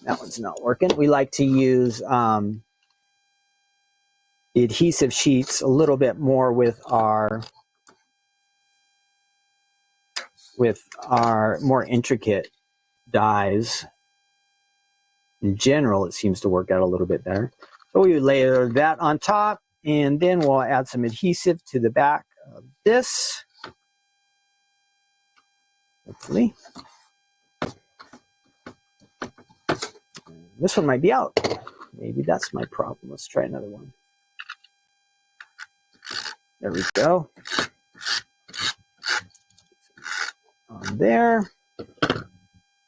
that one's not working, we like to use the adhesive sheets a little bit more with our more intricate dies. In general, it seems to work out a little bit better. So we would layer that on top, and then we'll add some adhesive to the back of this. Hopefully. This one might be out. Maybe that's my problem. Let's try another one. There we go. On there.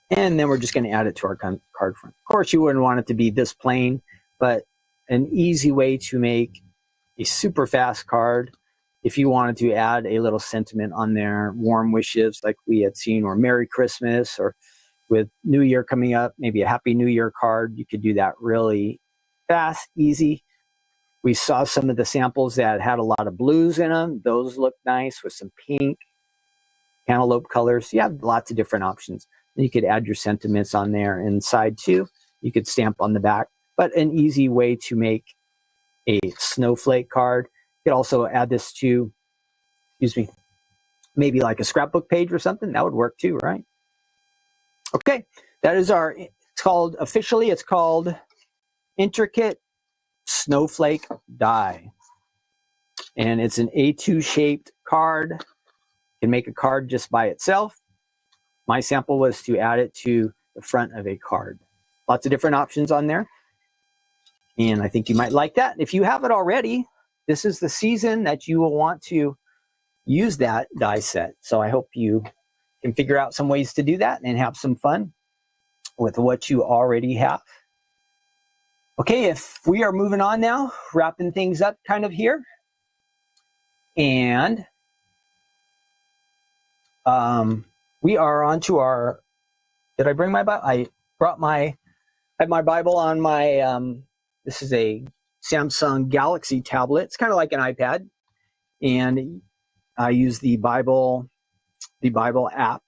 And then we're just going to add it to our card front. Of course, you wouldn't want it to be this plain, but an easy way to make a super fast card, if you wanted to add a little sentiment on there, warm wishes like we had seen, or Merry Christmas, or with New Year coming up, maybe a Happy New Year card. You could do that really fast, easy. We saw some of the samples that had a lot of blues in them. Those look nice with some pink, cantaloupe colors. You have lots of different options. You could add your sentiments on there inside too. You could stamp on the back, but an easy way to make a snowflake card. You could also add this to, maybe like a scrapbook page or something. That would work too, right? Okay, that is officially it's called Intricate Snowflake Die. And it's an A2 shaped card. You can make a card just by itself. My sample was to add it to the front of a card. Lots of different options on there. And I think you might like that. If you have it already, this is the season that you will want to use that die set. So I hope you can figure out some ways to do that and have some fun. with what you already have. Okay, if we are moving on now, wrapping things up kind of here. And we are on to our, did I bring my Bible? I had my Bible on my, this is a Samsung Galaxy tablet. It's kind of like an iPad. And I use the Bible app.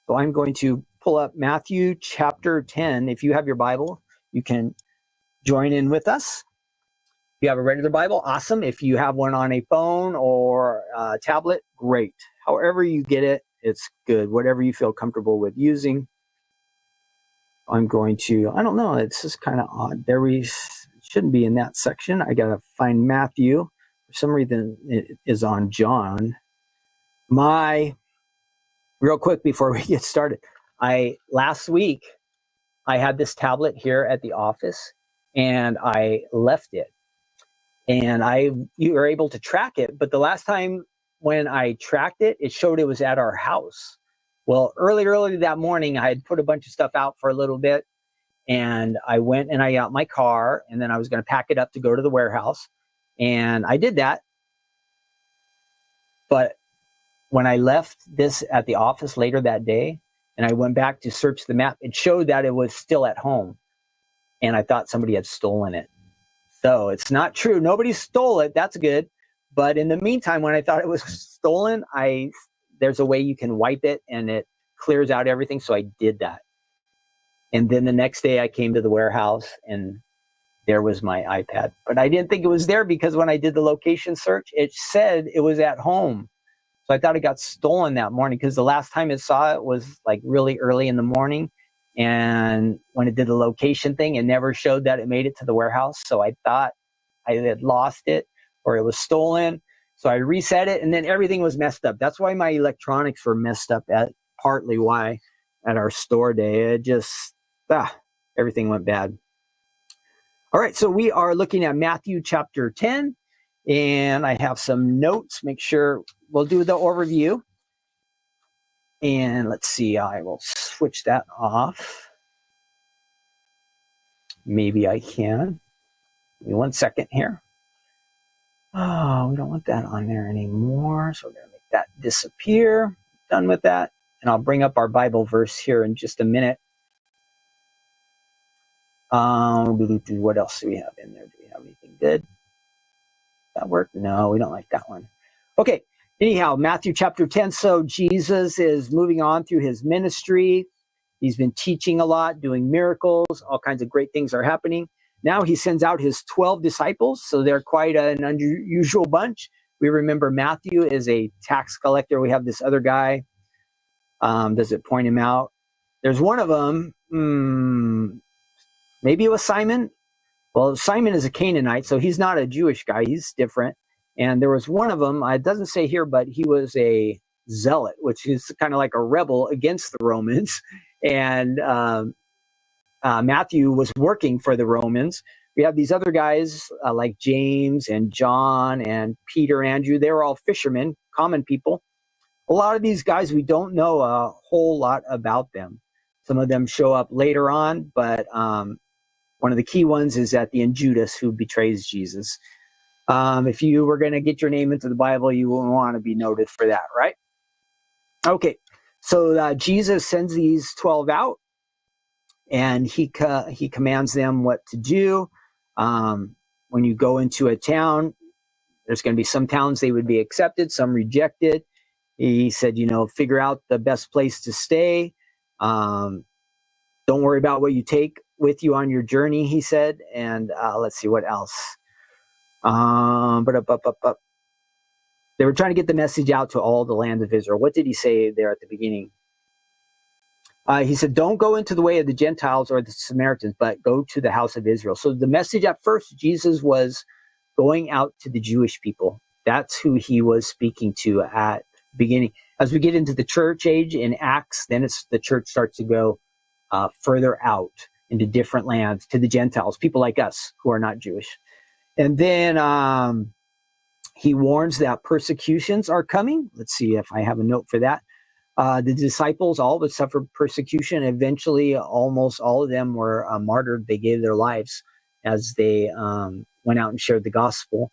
So I'm going to pull up Matthew chapter 10. If you have your Bible, you can join in with us. If you have a regular Bible, awesome. If you have one on a phone or a tablet, great. However you get it, it's good. Whatever you feel comfortable with using. I'm going to, I don't know, it's just kind of odd. Shouldn't be in that section. I got to find Matthew. For some reason, it is on John. Real quick before we get started, last week, I had this tablet here at the office and I left it. And you were able to track it, but the last time when I tracked it, it showed it was at our house. Well, early that morning, I had put a bunch of stuff out for a little bit, and I went and I got my car, and then I was going to pack it up to go to the warehouse, and I did that. But when I left this at the office later that day, and I went back to search the map, it showed that it was still at home, and I thought somebody had stolen it. So it's not true. Nobody stole it. That's good. But in the meantime, when I thought it was stolen, there's a way you can wipe it and it clears out everything. So I did that. And then the next day I came to the warehouse and there was my iPad. But I didn't think it was there because when I did the location search, it said it was at home. So I thought it got stolen that morning because the last time it saw it was like really early in the morning. And when it did the location thing, it never showed that it made it to the warehouse. So I thought I had lost it or it was stolen. So I reset it and then everything was messed up. That's why my electronics were messed up partly why at our store day. It just, everything went bad. All right, so we are looking at Matthew chapter 10 and I have some notes. Make sure we'll do the overview. And let's see, I will switch that off. Maybe I can. Give me 1 second here. Oh, we don't want that on there anymore. So we're going to make that disappear. Done with that. And I'll bring up our Bible verse here in just a minute. What else do we have in there? Do we have anything good? Does that work? No, we don't like that one. Okay. Anyhow, Matthew chapter 10. So Jesus is moving on through his ministry. He's been teaching a lot, doing miracles. All kinds of great things are happening. Now he sends out his 12 disciples. So they're quite an unusual bunch. We remember Matthew is a tax collector. We have this other guy. Does it point him out? There's one of them. Maybe it was Simon. Well, Simon is a Canaanite, so he's not a Jewish guy. He's different. And there was one of them, it doesn't say here, but he was a zealot, which is kind of like a rebel against the Romans. And Matthew was working for the Romans. We have these other guys like James and John and Peter, Andrew. They were all fishermen, common people. A lot of these guys, we don't know a whole lot about them. Some of them show up later on, but one of the key ones is at the end Judas, who betrays Jesus. If you were going to get your name into the Bible, you will want to be noted for that, right? Okay, so Jesus sends these 12 out, and he commands them what to do. When you go into a town, there's going to be some towns they would be accepted, some rejected. He said, figure out the best place to stay. Don't worry about what you take with you on your journey, he said. And let's see what else. They were trying to get the message out to all the land of Israel. What did he say there at the beginning? He said, don't go into the way of the Gentiles or the Samaritans, but go to the house of Israel. So the message at first, Jesus was going out to the Jewish people. That's who he was speaking to at the beginning. As we get into the church age in Acts, then the church starts to go further out into different lands, to the Gentiles, people like us who are not Jewish. And then he warns that persecutions are coming. Let's see if I have a note for that. The disciples all but suffered persecution. Eventually, almost all of them were martyred. They gave their lives as they went out and shared the gospel.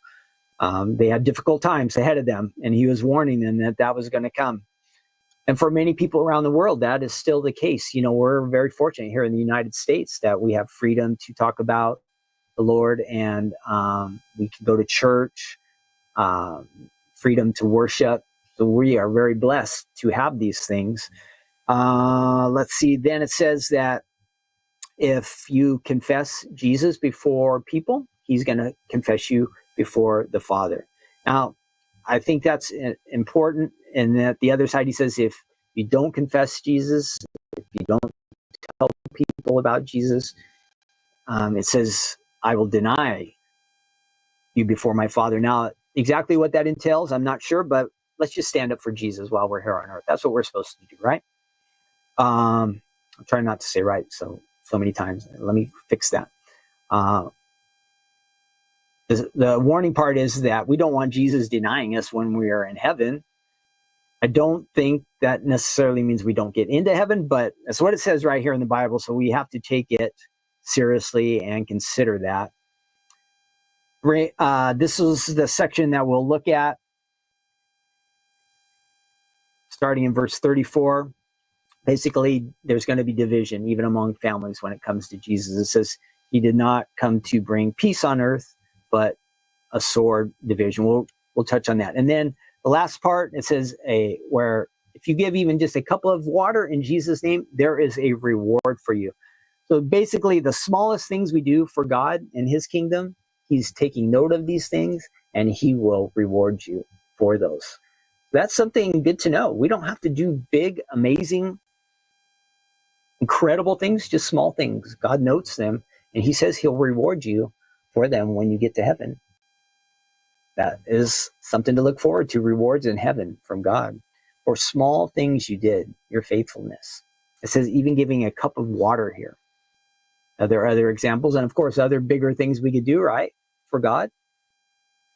They had difficult times ahead of them, and he was warning them that that was going to come. And for many people around the world, that is still the case. You know, we're very fortunate here in the United States that we have freedom to talk about the Lord, and we can go to church, freedom to worship. So we are very blessed to have these things. Let's see. Then it says that if you confess Jesus before people, he's going to confess you before the Father. Now, I think that's important. And that the other side, he says, if you don't confess Jesus, if you don't tell people about Jesus, it says, I will deny you before my Father. Now, exactly what that entails, I'm not sure, but let's just stand up for Jesus while we're here on earth. That's what we're supposed to do, right? I'm trying not to say right so many times. Let me fix that. The warning part is that we don't want Jesus denying us when we are in heaven. I don't think that necessarily means we don't get into heaven, but that's what it says right here in the Bible, so we have to take it seriously and consider that. This is the section that we'll look at, starting in verse 34. Basically, there's going to be division, even among families, when it comes to Jesus. It says he did not come to bring peace on earth, but a sword division. We'll touch on that. And then the last part, it says where if you give even just a cup of water in Jesus' name, there is a reward for you. So basically, the smallest things we do for God and his kingdom, he's taking note of these things, and he will reward you for those. That's something good to know. We don't have to do big, amazing, incredible things, just small things. God notes them, and he says he'll reward you for them when you get to heaven. That is something to look forward to, rewards in heaven from God for small things you did, your faithfulness. It says even giving a cup of water here. Now, there are other examples, and of course, other bigger things we could do, right, for God.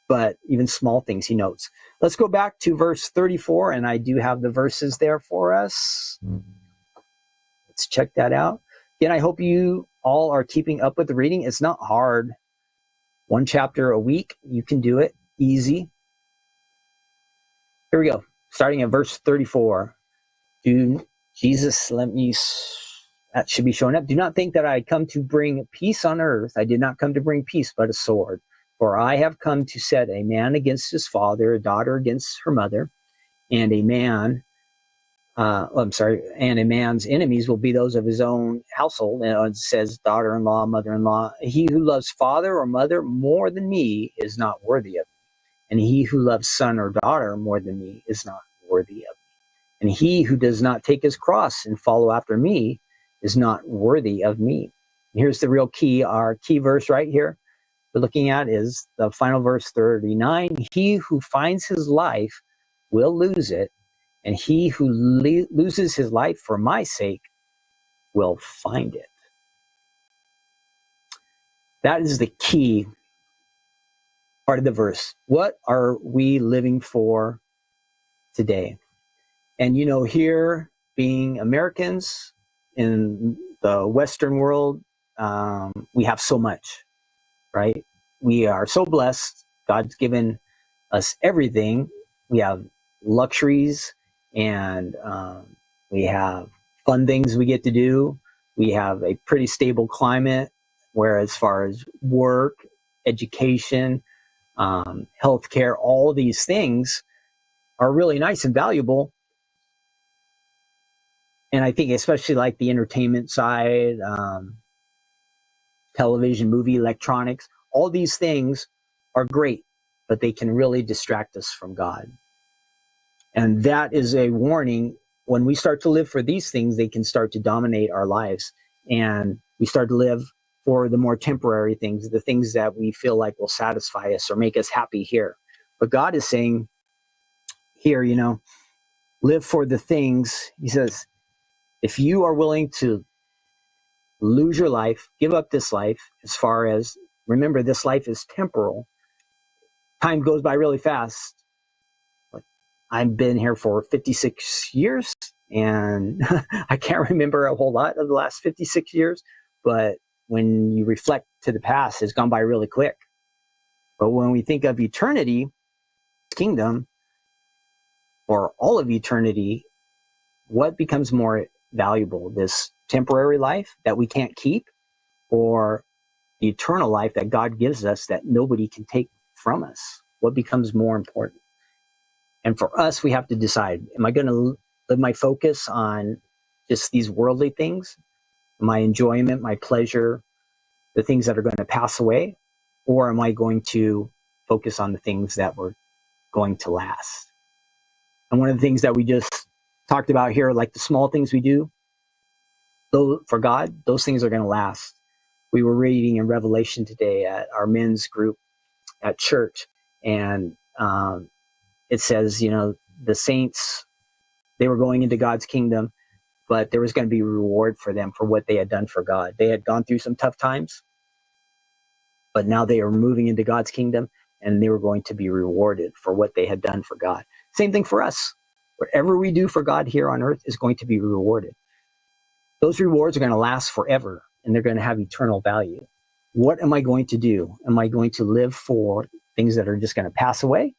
But even small things he notes. Let's go back to verse 34, and I do have the verses there for us. Let's check that out. Again, I hope you all are keeping up with the reading. It's not hard. One chapter a week. You can do it. Easy. Here we go. Starting at verse 34. That should be showing up. Do not think that I come to bring peace on earth. I did not come to bring peace, but a sword. For I have come to set a man against his father, a daughter against her mother, and a man's enemies will be those of his own household. And it says daughter-in-law, mother-in-law. He who loves father or mother more than me is not worthy of me. And he who loves son or daughter more than me is not worthy of me. And he who does not take his cross and follow after me is not worthy of me. And here's the real key. Our key verse right here we're looking at is the final verse 39. He who finds his life will lose it, and he who loses his life for my sake will find it. That is the key part of the verse. What are we living for today? And you know, here being Americans in the Western world, we have so much, right? We are so blessed. God's given us everything. We have luxuries, and we have fun things we get to do. We have a pretty stable climate where as far as work, education, healthcare, all these things are really nice and valuable. And I think especially like the entertainment side, television, movie, electronics, all these things are great, but they can really distract us from God. And that is a warning. When we start to live for these things, they can start to dominate our lives. And we start to live for the more temporary things, the things that we feel like will satisfy us or make us happy here. But God is saying here, you know, live for the things. He says, if you are willing to lose your life, give up this life, as far as, remember, this life is temporal. Time goes by really fast. I've been here for 56 years. And I can't remember a whole lot of the last 56 years, but when you reflect to the past, it's gone by really quick. But when we think of eternity, kingdom, or all of eternity, what becomes more valuable? This temporary life that we can't keep, or the eternal life that God gives us that nobody can take from us? What becomes more important? And for us, we have to decide, am I going to live my focus on just these worldly things, my enjoyment, my pleasure, the things that are going to pass away? Or am I going to focus on the things that were going to last? And one of the things that we just talked about here, like the small things we do, though for God, those things are going to last. We were reading in Revelation today at our men's group at church, and it says, the saints, they were going into God's kingdom, but there was going to be a reward for them for what they had done for God. They had gone through some tough times, but now they are moving into God's kingdom, and they were going to be rewarded for what they had done for God. Same thing for us. Whatever we do for God here on earth is going to be rewarded. Those rewards are going to last forever, and they're going to have eternal value. What am I going to do? Am I going to live for things that are just going to pass away?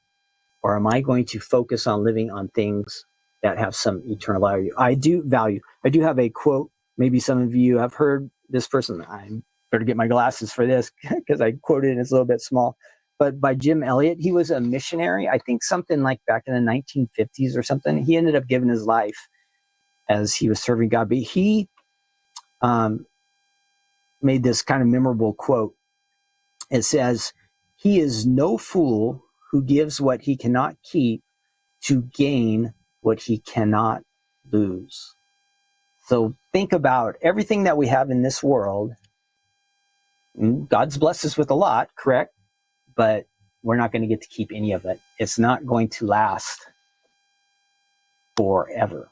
Or am I going to focus on living on things that have some eternal value? I do have a quote. Maybe some of you have heard this person. I better get my glasses for this because I quoted it and it's a little bit small. But by Jim Elliot, he was a missionary, I think something like back in the 1950s or something. He ended up giving his life as he was serving God. But he made this kind of memorable quote. It says, "He is no fool who gives what he cannot keep to gain what he cannot lose." So think about everything that we have in this world. God's blessed us with a lot, correct? But we're not going to get to keep any of it. It's not going to last forever.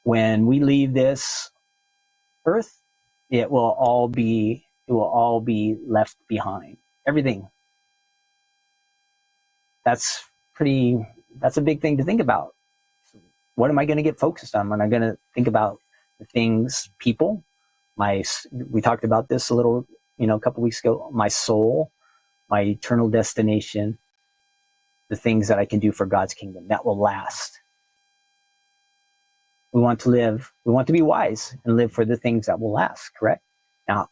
When we leave this earth, it will all be left behind. Everything. That's a big thing to think about. What am I going to get focused on? Am I going to think about the things, people? We talked about this a little, a couple weeks ago. My soul, my eternal destination, the things that I can do for God's kingdom that will last. We want to be wise and live for the things that will last, correct? Now,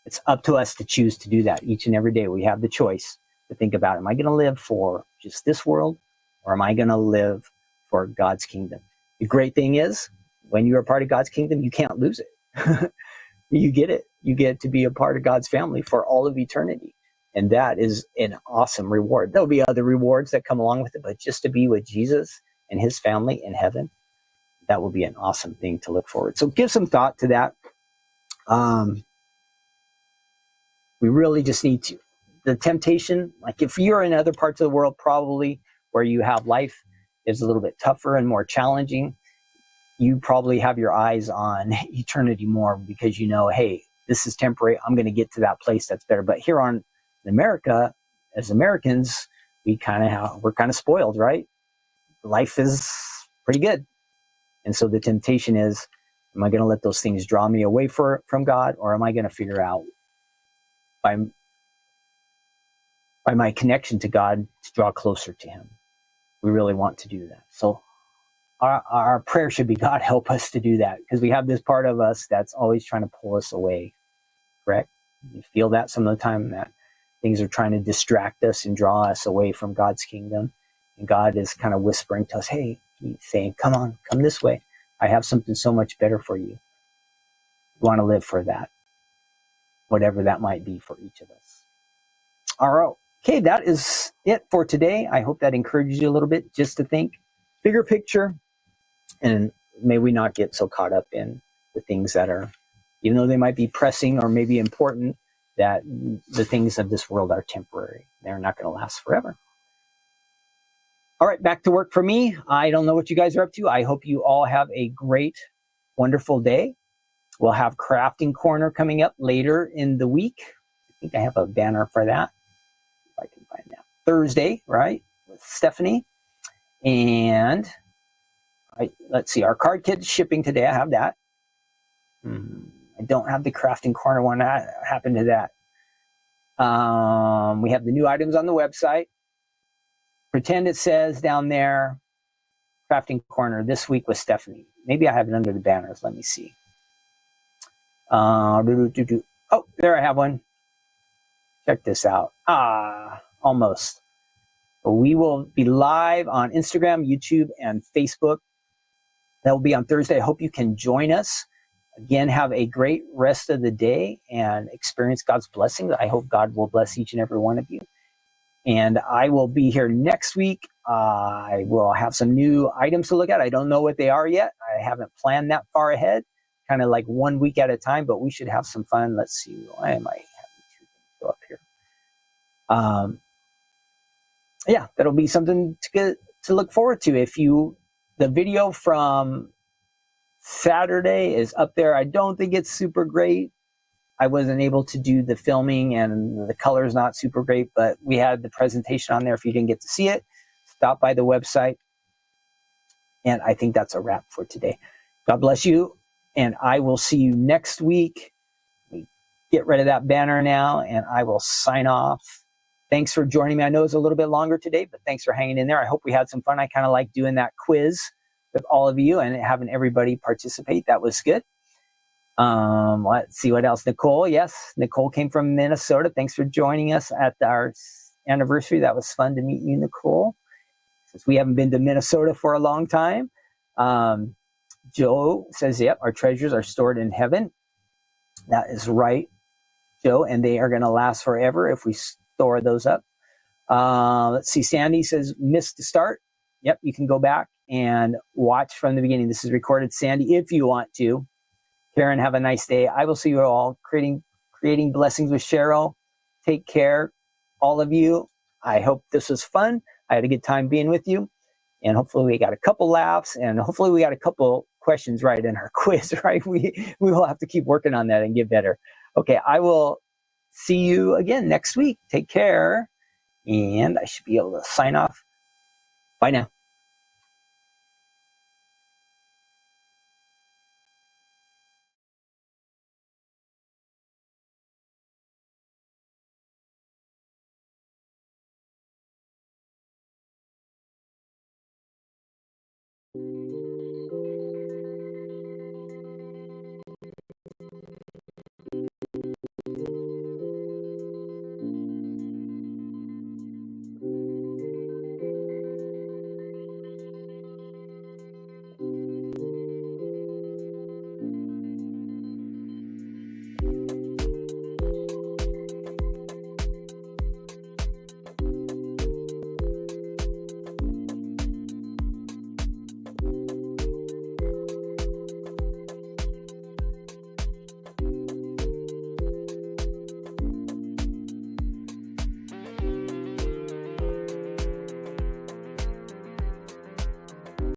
it's up to us to choose to do that each and every day. We have the choice to think about, am I going to live for just this world, or am I going to live for God's kingdom? The great thing is, when you're a part of God's kingdom, you can't lose it. You get it. You get to be a part of God's family for all of eternity. And that is an awesome reward. There'll be other rewards that come along with it, but just to be with Jesus and his family in heaven, that will be an awesome thing to look forward. So give some thought to that. We really just need to. The temptation, like if you're in other parts of the world, probably where you have life is a little bit tougher and more challenging, you probably have your eyes on eternity more because hey, this is temporary. I'm going to get to that place that's better. But here in America, as Americans, we're kind of spoiled, right? Life is pretty good. And so the temptation is, am I going to let those things draw me away from God, or am I going to figure out by my connection to God to draw closer to him? We really want to do that. So our prayer should be, God, help us to do that, because we have this part of us that's always trying to pull us away, correct? You feel that some of the time, that things are trying to distract us and draw us away from God's kingdom. And God is kind of whispering to us, hey, he's saying, come on, come this way. I have something so much better for you. We want to live for that, whatever that might be for each of us. All right. Okay, that is it for today. I hope that encourages you a little bit just to think bigger picture, and may we not get so caught up in the things that are, even though they might be pressing or maybe important, that the things of this world are temporary. They're not going to last forever. All right, back to work for me. I don't know what you guys are up to. I hope you all have a great, wonderful day. We'll have Crafting Corner coming up later in the week. I think I have a banner for that. If I can find that. Thursday, right? With Stephanie. And Let's see, our card kit is shipping today. I have that. I don't have the crafting corner one. What happened to that? We have the new items on the website. Pretend it says down there, crafting corner this week with Stephanie. Maybe I have it under the banners. Let me see. Oh, there I have one. Check this out. Almost. We will be live on Instagram, YouTube, and Facebook. That will be on Thursday. I hope you can join us. Again, have a great rest of the day and experience God's blessings. I hope God will bless each and every one of you. And I will be here next week. I will have some new items to look at. I don't know what they are yet. I haven't planned that far ahead, kind of like 1 week at a time, but we should have some fun. Let's see. Why am I having two things go up here? Yeah, that'll be something to look forward to. The video from Saturday is up there. I don't think it's super great. I wasn't able to do the filming and the color is not super great, but we had the presentation on there. If you didn't get to see it, stop by the website. And I think that's a wrap for today. God bless you. And I will see you next week. Get rid of that banner now and I will sign off. Thanks for joining me. I know it's a little bit longer today, but thanks for hanging in there. I hope we had some fun. I kind of like doing that quiz with all of you and having everybody participate. That was good. Let's see what else. Nicole, yes, Nicole came from Minnesota. Thanks for joining us at our anniversary. That was fun to meet you, Nicole, since we haven't been to Minnesota for a long time. Joe says, yep, our treasures are stored in heaven. That is right, Joe, and they are going to last forever if we store those up. Let's see, Sandy says, missed the start. Yep, you can go back and watch from the beginning. This is recorded, Sandy, if you want to. Karen, have a nice day. I will see you all creating blessings with Cheryl. Take care, all of you. I hope this was fun. I had a good time being with you. And hopefully we got a couple laughs and hopefully we got a couple questions right in our quiz, right? We will have to keep working on that and get better. Okay, I will see you again next week. Take care. And I should be able to sign off. Bye now.